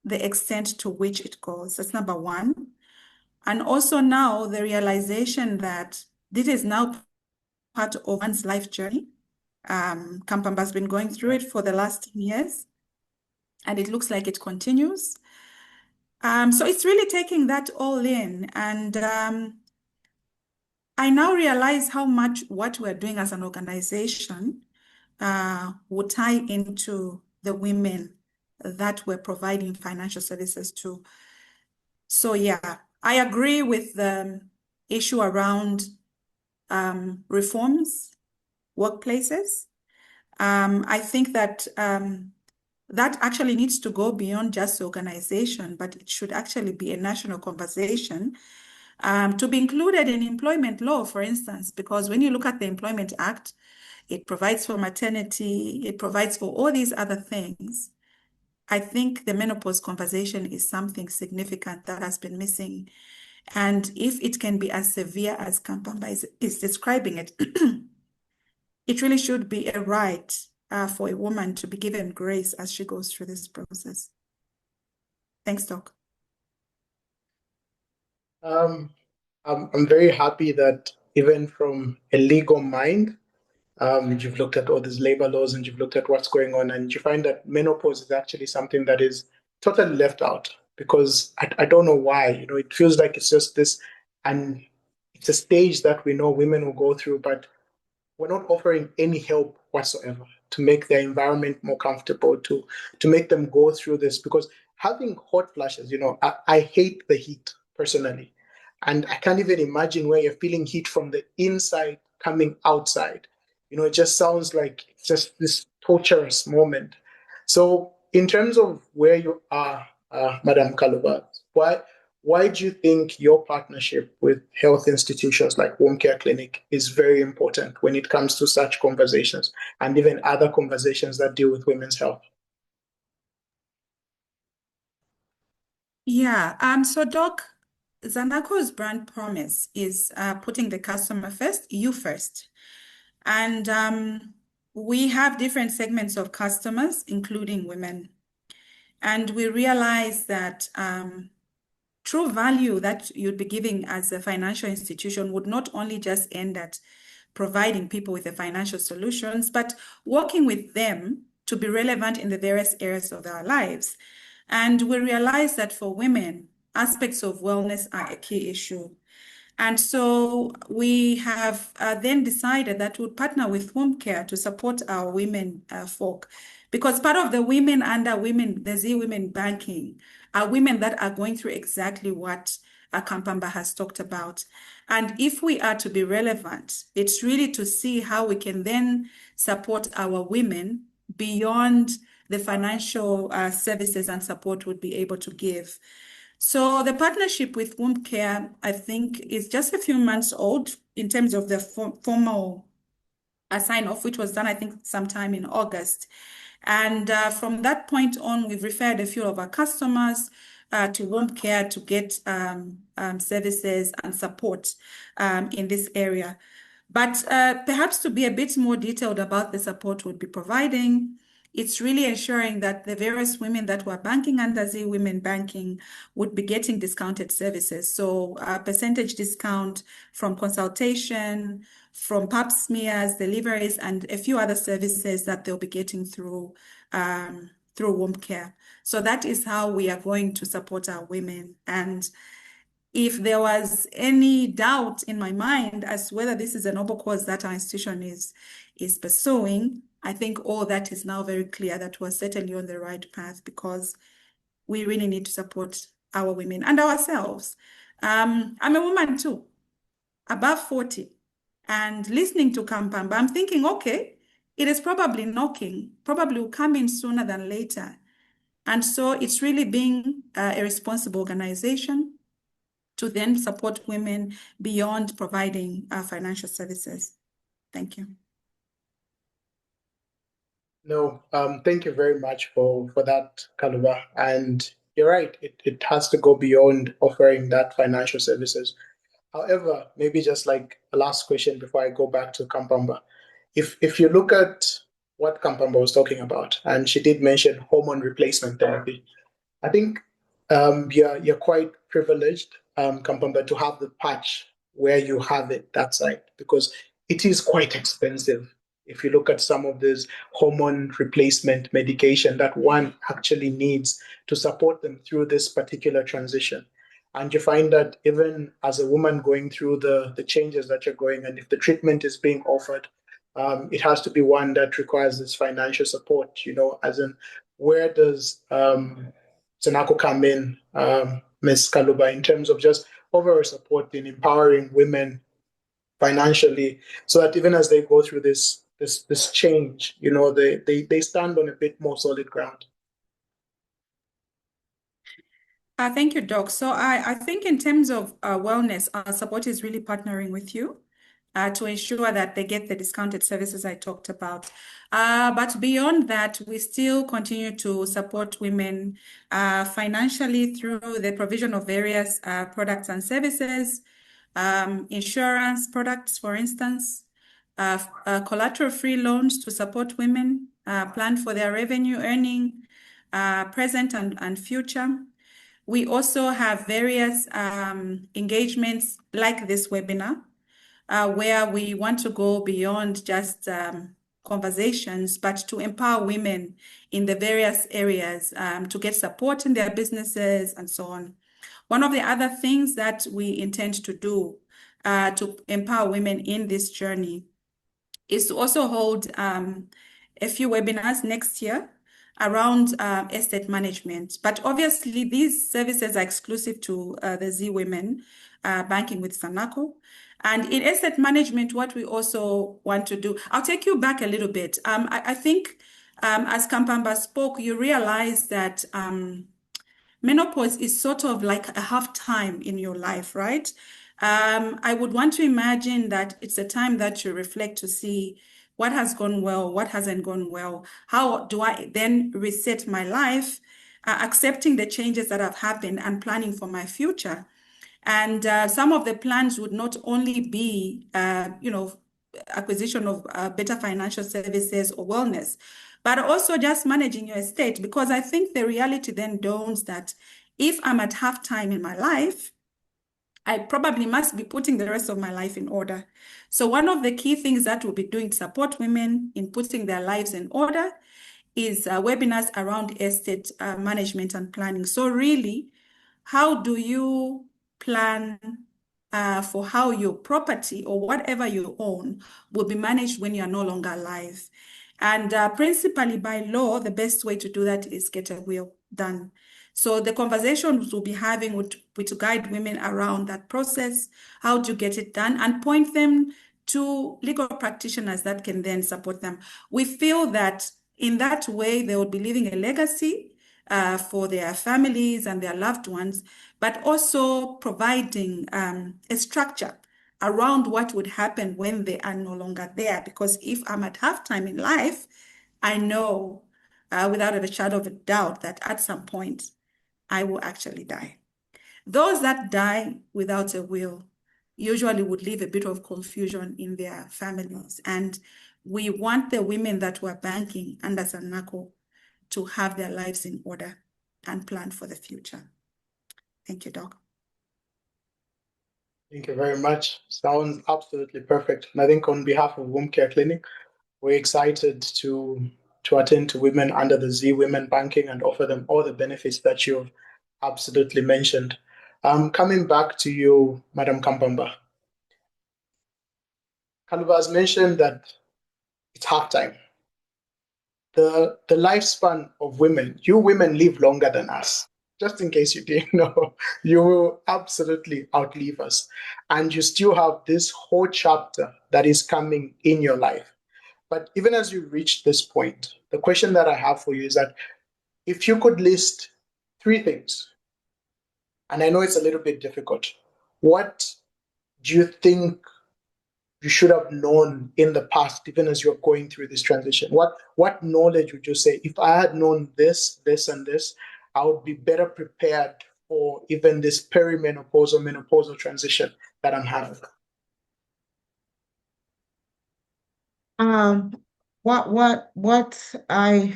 Speaker 3: the extent to which it goes. That's number one. And also now the realization that this is now part of one's life journey. Kampamba has been going through it for the last 10 years, and it looks like it continues. So it's really taking that all in. And I now realize how much what we're doing as an organization will tie into the women that we're providing financial services to. So yeah, I agree with the issue around reforms, workplaces. I think that that actually needs to go beyond just the organization, but it should actually be a national conversation to be included in employment law, for instance, because when you look at the Employment Act, it provides for maternity, it provides for all these other things. I think the menopause conversation is something significant that has been missing. And if it can be as severe as Kampamba is describing it, it really should be a right for a woman to be given grace as she goes through this process. Thanks, Doc.
Speaker 1: I'm very happy that even from a legal mind, you've looked at all these labor laws and you've looked at what's going on, and you find that menopause is actually something that is totally left out because I don't know why. It feels like it's just this, and it's a stage that we know women will go through, but we're not offering any help whatsoever to make their environment more comfortable, to make them go through this. Because having hot flashes, I hate the heat personally. And I can't even imagine where you're feeling heat from the inside coming outside. It just sounds like it's just this torturous moment. So in terms of where you are, Madam Kaluba, why do you think your partnership with health institutions like Womb Care Clinic is very important when it comes to such conversations and even other conversations that deal with women's health?
Speaker 3: Yeah, so Doc, Zanaco's brand promise is putting the customer first, you first. And we have different segments of customers, including women. And we realize that true value that you'd be giving as a financial institution would not only just end at providing people with the financial solutions, but working with them to be relevant in the various areas of their lives. And we realize that for women, aspects of wellness are a key issue. And so we have then decided that we'll partner with Home Care to support our women folk. Because part of the women under women, the Z Women Banking, are women that are going through exactly what Kampamba has talked about. And if we are to be relevant, it's really to see how we can then support our women beyond the financial services and support we'd be able to give. So the partnership with Womb Care, I think, is just a few months old in terms of the formal sign-off, which was done, I think, sometime in August. And from that point on, we've referred a few of our customers to Womb Care to get services and support in this area. But perhaps to be a bit more detailed about the support we'll be providing, it's really ensuring that the various women that were banking under Z Women Banking would be getting discounted services. So a percentage discount from consultation, from pap smears, deliveries, and a few other services that they'll be getting through Womb Care. So that is how we are going to support our women. And if there was any doubt in my mind as to whether this is a noble cause that our institution is pursuing, I think all that is now very clear that we're certainly on the right path, because we really need to support our women and ourselves. I'm a woman too, above 40, and listening to Kampamba, I'm thinking, okay, it is probably knocking, probably will come in sooner than later. And so it's really being a responsible organization to then support women beyond providing financial services. Thank you.
Speaker 1: No, thank you very much for that, Kaluba. And you're right, it has to go beyond offering that financial services. However, maybe just like a last question before I go back to Kampamba. If you look at what Kampamba was talking about, and she did mention hormone replacement therapy, I think you're quite privileged, Kampamba, to have the patch where you have it that side, because it is quite expensive. If you look at some of this hormone replacement medication that one actually needs to support them through this particular transition. And you find that even as a woman going through the changes that you're going, and if the treatment is being offered, it has to be one that requires this financial support, as in where does Zanaco come in, Ms. Kaluba, in terms of just overall support in empowering women financially, so that even as they go through this change, they stand on a bit more solid ground.
Speaker 3: Thank you, Doc. So I think in terms of wellness, our support is really partnering with you to ensure that they get the discounted services I talked about. But beyond that, we still continue to support women financially through the provision of various products and services, insurance products, for instance, collateral-free loans to support women plan for their revenue earning, present and future. We also have various engagements like this webinar, where we want to go beyond just conversations, but to empower women in the various areas to get support in their businesses and so on. One of the other things that we intend to do to empower women in this journey is to also hold a few webinars next year around estate management. But obviously, these services are exclusive to the Z Women Banking with Zanaco. And in estate management, what we also want to do, I'll take you back a little bit. I think as Kampamba spoke, you realize that menopause is sort of like a half time in your life, right? I would want to imagine that it's a time that you reflect to see what has gone well, what hasn't gone well. How do I then reset my life, accepting the changes that have happened and planning for my future? And some of the plans would not only be, acquisition of better financial services or wellness, but also just managing your estate. Because I think the reality then dawns that if I'm at halftime in my life, I probably must be putting the rest of my life in order. So one of the key things that we'll be doing to support women in putting their lives in order is webinars around estate management and planning. So really, how do you plan for how your property or whatever you own will be managed when you are no longer alive? And principally by law, the best way to do that is get a will done. So the conversations we'll be having would be to guide women around that process, how to get it done, and point them to legal practitioners that can then support them. We feel that in that way, they will be leaving a legacy for their families and their loved ones, but also providing a structure around what would happen when they are no longer there. Because if I'm at halftime in life, I know without a shadow of a doubt that at some point I will actually die. Those that die without a will usually would leave a bit of confusion in their families. And we want the women that were banking under Zanaco to have their lives in order and plan for the future. Thank you, Doc.
Speaker 1: Thank you very much. Sounds absolutely perfect. And I think on behalf of Womb Care Clinic, we're excited to attend to women under the Z Women Banking and offer them all the benefits that you've absolutely mentioned. Coming back to you, Madam Kampamba. Kaluba has mentioned that it's halftime. The lifespan of women, you women live longer than us. Just in case you didn't know, you will absolutely outlive us. And you still have this whole chapter that is coming in your life. But even as you reach this point, the question that I have for you is that if you could list three things, and I know it's a little bit difficult, what do you think you should have known in the past, even as you're going through this transition? What knowledge would you say, if I had known this, this, and this, I would be better prepared for even this perimenopausal, menopausal transition that I'm having?
Speaker 2: What I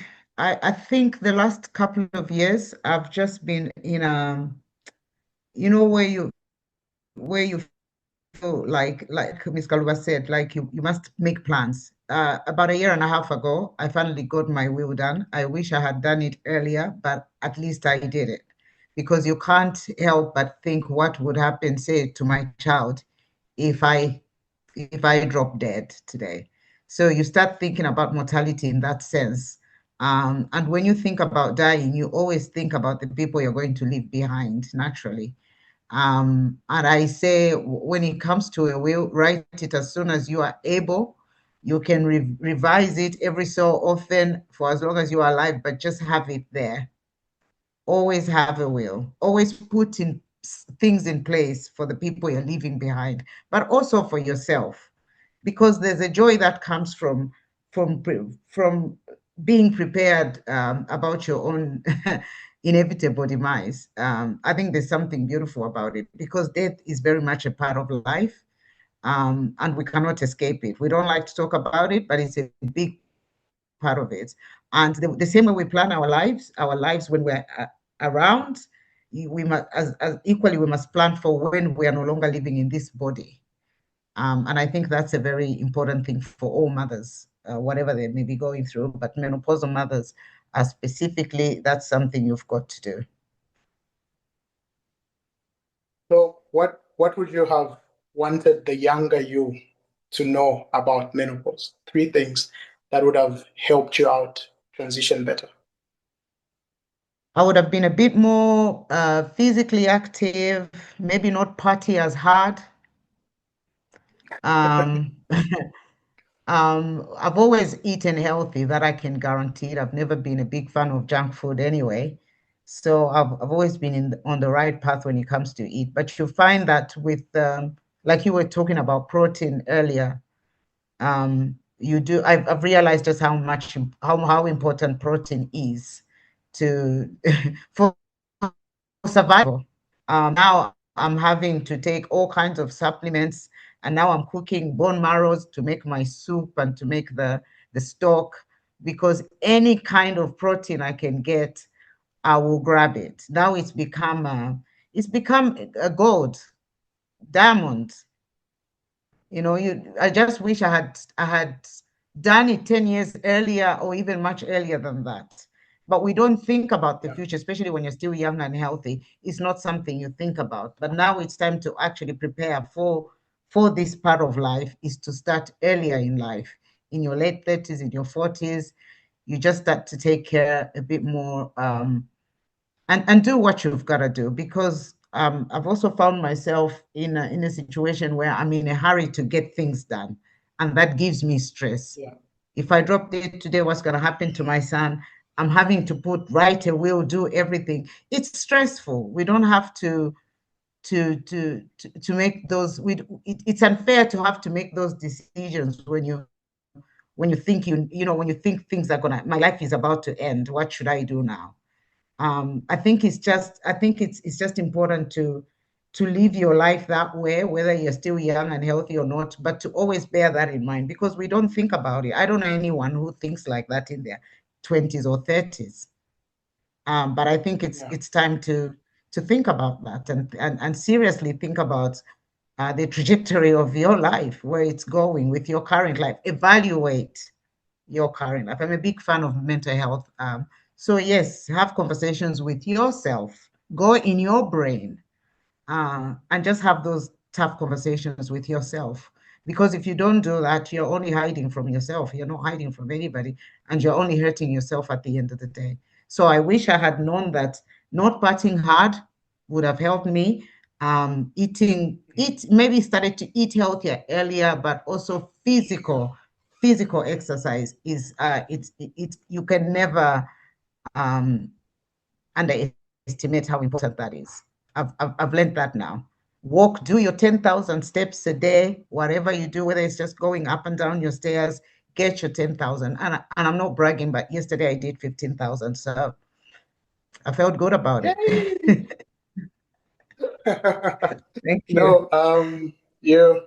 Speaker 2: think the last couple of years I've just been in where you feel like Ms. Kaluba said, like you must make plans. About a year and a half ago, I finally got my will done. I wish I had done it earlier, but at least I did it, because you can't help but think what would happen, say, to my child if I drop dead today. So you start thinking about mortality in that sense. And when you think about dying, you always think about the people you're going to leave behind, naturally. And I say, when it comes to a will, write it as soon as you are able. You can revise it every so often for as long as you are alive, but just have it there. Always have a will. Always put in things in place for the people you're leaving behind, but also for yourself, because there's a joy that comes from being prepared about your own inevitable demise. I think there's something beautiful about it, because death is very much a part of life, and we cannot escape it. We don't like to talk about it, but it's a big part of it. And the same way we plan our lives when we're around, we must, as equally, we must plan for when we are no longer living in this body. And I think that's a very important thing for all mothers, whatever they may be going through, but menopausal mothers specifically, that's something you've got to do.
Speaker 1: So what would you have wanted the younger you to know about menopause? Three things that would have helped you out transition better.
Speaker 2: I would have been a bit more physically active, maybe not party as hard. I've always eaten healthy, that I can guarantee. I've never been a big fan of junk food anyway. So I've always been on the right path when it comes to eat. But you find that with, like you were talking about protein earlier, I've realized just how important protein is to for survival. Now I'm having to take all kinds of supplements, and now I'm cooking bone marrows to make my soup and to make the stock, because any kind of protein I can get, I will grab it. Now it's become a gold, diamond. I just wish I had done it 10 years earlier or even much earlier than that. But we don't think about the future, especially when you're still young and healthy. It's not something you think about. But now it's time to actually prepare for this part of life, is to start earlier in life, in your late 30s, in your 40s. You just start to take care a bit more, and do what you've got to do, because I've also found myself in a situation where I'm in a hurry to get things done, and that gives me stress.
Speaker 1: Yeah.
Speaker 2: If I drop dead today, what's going to happen to my son? I'm having to write a will, do everything. It's stressful. We don't have to make those. It's unfair to have to make those decisions when you think when you think things are gonna. My life is about to end. What should I do now? I think it's just important to live your life that way, whether you're still young and healthy or not, but to always bear that in mind, because we don't think about it. I don't know anyone who thinks like that in their 20s or 30s. But I think it's time to think about that, and seriously think about the trajectory of your life, where it's going with your current life. Evaluate your current life. I'm a big fan of mental health. So yes, have conversations with yourself. Go in your brain, and just have those tough conversations with yourself. Because if you don't do that, you're only hiding from yourself. You're not hiding from anybody, and you're only hurting yourself at the end of the day. So I wish I had known that not partying hard would have helped me. Maybe started to eat healthier earlier, but also physical exercise is you can never underestimate how important that is. I've learned that now. Walk, do your 10,000 steps a day, whatever you do, whether it's just going up and down your stairs, get your 10,000. And I'm not bragging, but yesterday I did 15,000. So I felt good about it. Thank you.
Speaker 1: No, you're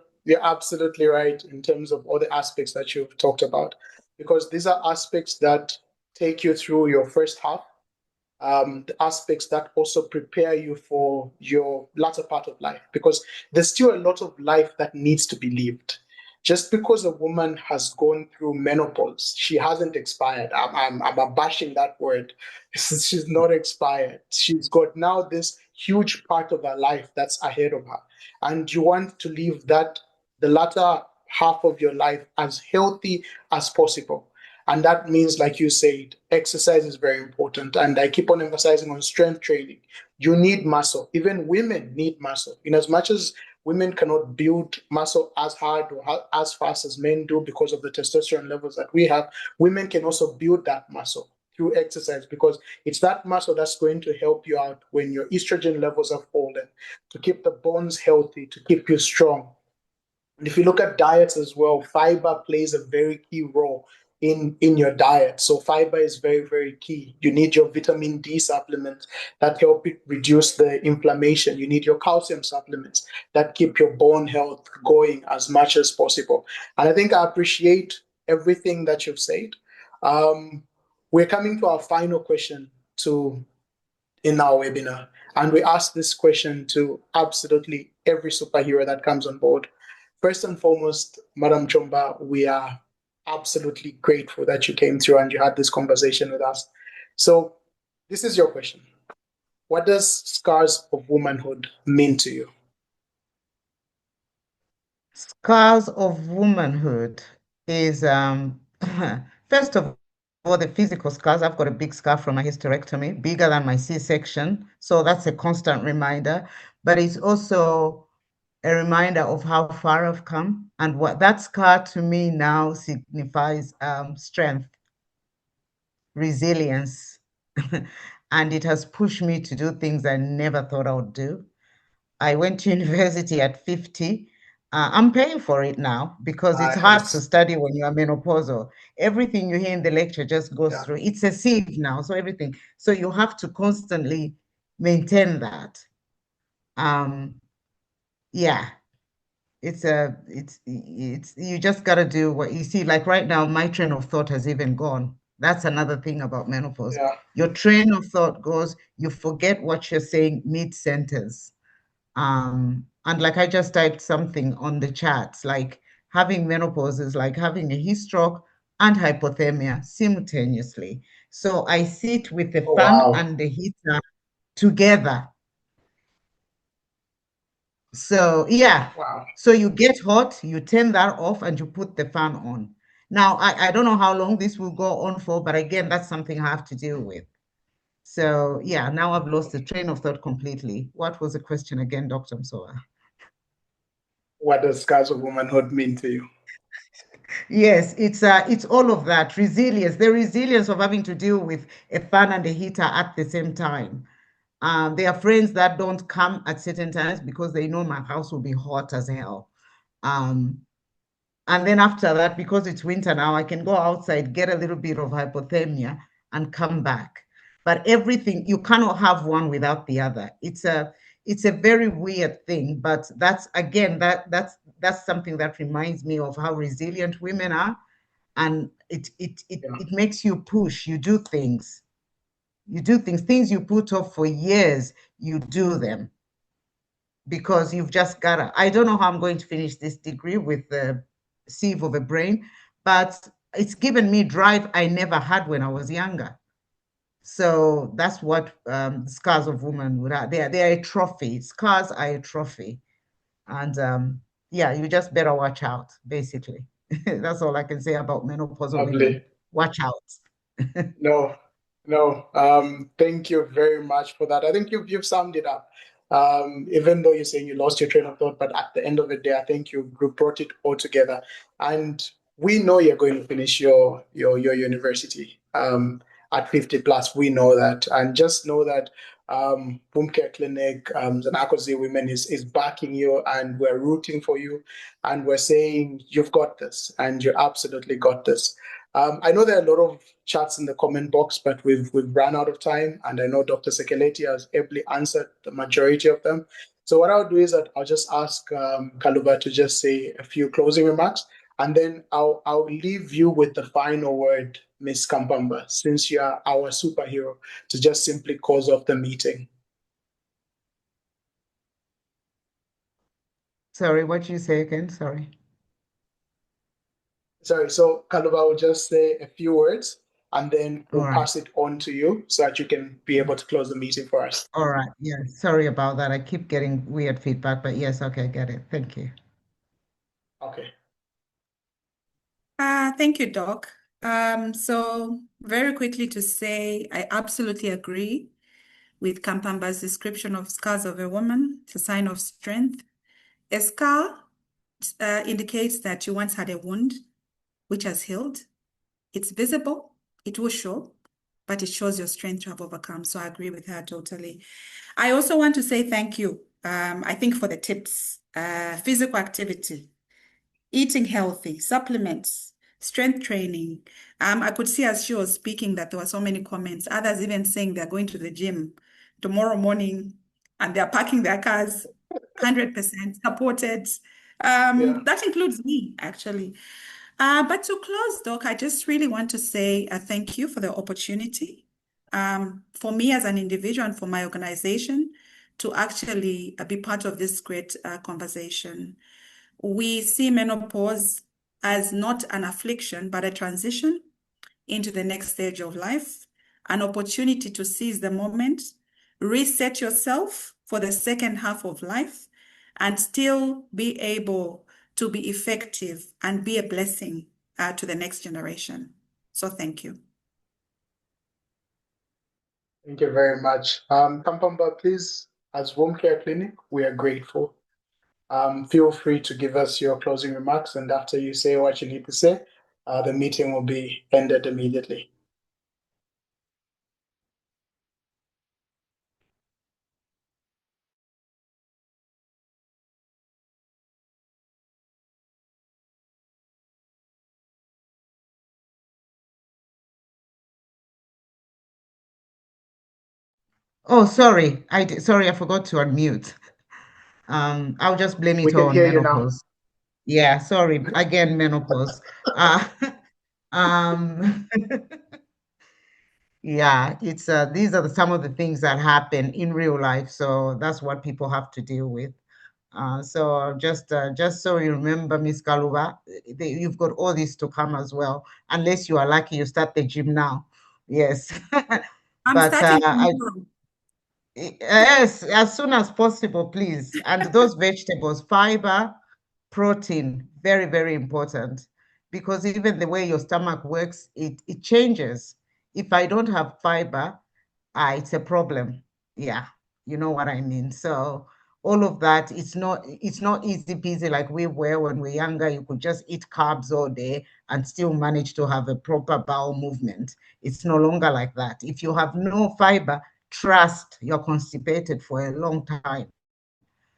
Speaker 1: absolutely right in terms of all the aspects that you've talked about, because these are aspects that take you through your first half, the aspects that also prepare you for your latter part of life, because there's still a lot of life that needs to be lived. Just because a woman has gone through menopause, she hasn't expired. I'm abashing that word. She's not expired. She's got now this huge part of her life that's ahead of her. And you want to live the latter half of your life as healthy as possible. And that means, like you said, exercise is very important. And I keep on emphasizing on strength training. You need muscle. Even women need muscle. In as much as women cannot build muscle as hard or as fast as men do because of the testosterone levels that we have, women can also build that muscle through exercise, because it's that muscle that's going to help you out when your estrogen levels have fallen, to keep the bones healthy, to keep you strong. And if you look at diets as well, fiber plays a very key role in your diet. So fiber is very, very key. You need your vitamin D supplements that help reduce the inflammation. You need your calcium supplements that keep your bone health going as much as possible. And I think I appreciate everything that you've said. We're coming to our final question in our webinar, and we ask this question to absolutely every superhero that comes on board. First and foremost, Madam Chomba, we are absolutely grateful that you came through and you had this conversation with us. So this is your question. What does Scars of Womanhood mean to you?
Speaker 2: Scars of Womanhood is first of all, the physical scars. I've got a big scar from my hysterectomy, bigger than my C-section. So that's a constant reminder. But it's also a reminder of how far I've come, and what that scar to me now signifies: strength, resilience, and it has pushed me to do things I never thought I would do. I went to university at 50. I'm paying for it now, because it's hard to study when you're menopausal. Everything you hear in the lecture just goes through. It's a sieve now, so everything. So you have to constantly maintain that. Yeah, it's you just got to do what you see. Like right now, my train of thought has even gone. That's another thing about menopause.
Speaker 1: Yeah.
Speaker 2: Your train of thought goes, you forget what you're saying mid-sentence. And like I just typed something on the chat, like having menopause is like having a heat stroke and hypothermia simultaneously. So I sit with the
Speaker 1: Oh,
Speaker 2: fan
Speaker 1: wow.
Speaker 2: and the heater together. So yeah,
Speaker 1: Wow.
Speaker 2: so you get hot, you turn that off and you put the fan on. Now, I don't know how long this will go on for, but again, that's something I have to deal with. So yeah, now I've lost the train of thought completely. What was the question again, Dr. Msoa?
Speaker 1: What does Scars of Womanhood mean to you?
Speaker 2: Yes, it's all of that resilience, the resilience of having to deal with a fan and a heater at the same time. There are friends that don't come at certain times because they know my house will be hot as hell. Um, and then after that, because it's winter now, I can go outside, get a little bit of hypothermia, and come back. But everything, you cannot have one without the other. It's a very weird thing, but that's again that's something that reminds me of how resilient women are, and
Speaker 1: Yeah.
Speaker 2: it makes you push. You do things. You do things you put off for years. You do them because you've just gotta. I don't know how I'm going to finish this degree with the sieve of a brain, but it's given me drive I never had when I was younger. So that's what Scars of Womanhood are. They are a trophy. Scars are a trophy. And yeah, you just better watch out, basically. That's all I can say about menopausal women.
Speaker 1: Lovely.
Speaker 2: Watch out.
Speaker 1: No, no. Thank you very much for that. I think you've summed it up. Even though you're saying you lost your train of thought, but at the end of the day, I think you brought it all together. And we know you're going to finish your university at 50 plus. We know that, and just know that Home Care Clinic, Zanaco Women is backing you, and we're rooting for you, and we're saying you've got this, and you absolutely got this. I know there are a lot of chats in the comment box, but we've run out of time, and I know Dr. Sekeleti has ably answered the majority of them. So what I'll do is that I'll just ask Kaluba to just say a few closing remarks, and then I'll leave you with the final word, Ms. Kampamba, since you are our superhero, to just simply close off the meeting.
Speaker 2: Sorry, what did you say again? Sorry.
Speaker 1: Sorry, so Kaluba will just say a few words, and then
Speaker 2: All
Speaker 1: we'll
Speaker 2: right.
Speaker 1: pass it on to you so that you can be able to close the meeting for us.
Speaker 2: All right. Yeah. Sorry about that. I keep getting weird feedback, but yes, okay, get it. Thank you.
Speaker 1: Okay.
Speaker 3: Thank you, Doc. So very quickly to say, I absolutely agree with Kampamba's description of scars of a woman. It's a sign of strength. A scar indicates that you once had a wound which has healed. It's visible, it will show, but it shows your strength to have overcome. So I agree with her totally. I also want to say thank you, I think, for the tips. Physical activity, eating healthy, supplements, strength training. I could see as she was speaking that there were so many comments, others even saying they're going to the gym tomorrow morning and they're parking their cars 100% supported.
Speaker 1: Yeah.
Speaker 3: That includes me, actually. But to close, Doc, I just really want to say thank you for the opportunity for me as an individual and for my organization to actually be part of this great conversation. We see menopause as not an affliction, but a transition into the next stage of life, an opportunity to seize the moment, reset yourself for the second half of life, and still be able to be effective and be a blessing to the next generation. So thank you.
Speaker 1: Thank you very much. Kampamba, please, as Home Care Clinic, we are grateful. Feel free to give us your closing remarks, and after you say what you need to say, the meeting will be ended immediately.
Speaker 2: Oh, sorry. Sorry, I forgot to unmute. I'll just blame
Speaker 1: We
Speaker 2: it
Speaker 1: can
Speaker 2: on
Speaker 1: hear you now.
Speaker 2: menopause. Yeah, sorry, again, menopause. Um, yeah, it's these are some of the things that happen in real life, so that's what people have to deal with. So just so you remember, Ms. Kaluba, you've got all this to come as well, unless you are lucky you start the gym now. Yes,
Speaker 3: I'm
Speaker 2: but
Speaker 3: starting tomorrow.
Speaker 2: yes, as soon as possible, please. And those vegetables, fiber, protein, very, very important, because even the way your stomach works, it changes. If I don't have fiber, it's a problem. Yeah, you know what I mean. So all of that, it's not easy peasy like we were when we were younger. You could just eat carbs all day and still manage to have a proper bowel movement. It's no longer like that. If you have no fiber, trust you're constipated for a long time.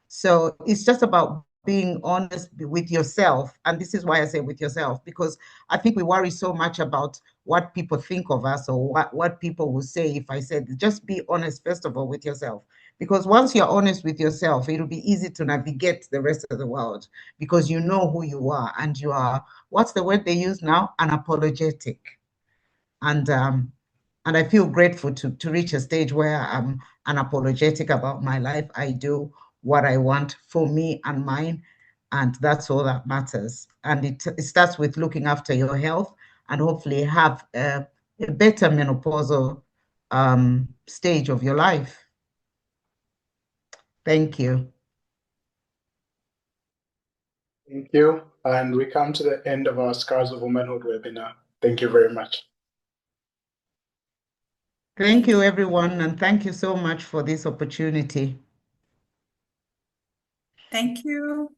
Speaker 2: So it's just about being honest with yourself. And this is why I say with yourself, because I think we worry so much about what people think of us or what people will say if I said, just be honest, first of all, with yourself. Because once you're honest with yourself, it'll be easy to navigate the rest of the world because you know who you are and you are, what's the word they use now? Unapologetic. And I feel grateful to reach a stage where I'm unapologetic about my life. I do what I want for me and mine, and that's all that matters. And it starts with looking after your health and hopefully have a better menopausal stage of your life. Thank you.
Speaker 1: Thank you. And we come to the end of our Scars of Womanhood webinar. Thank you very much.
Speaker 2: Thank you, everyone, and thank you so much for this opportunity.
Speaker 3: Thank you.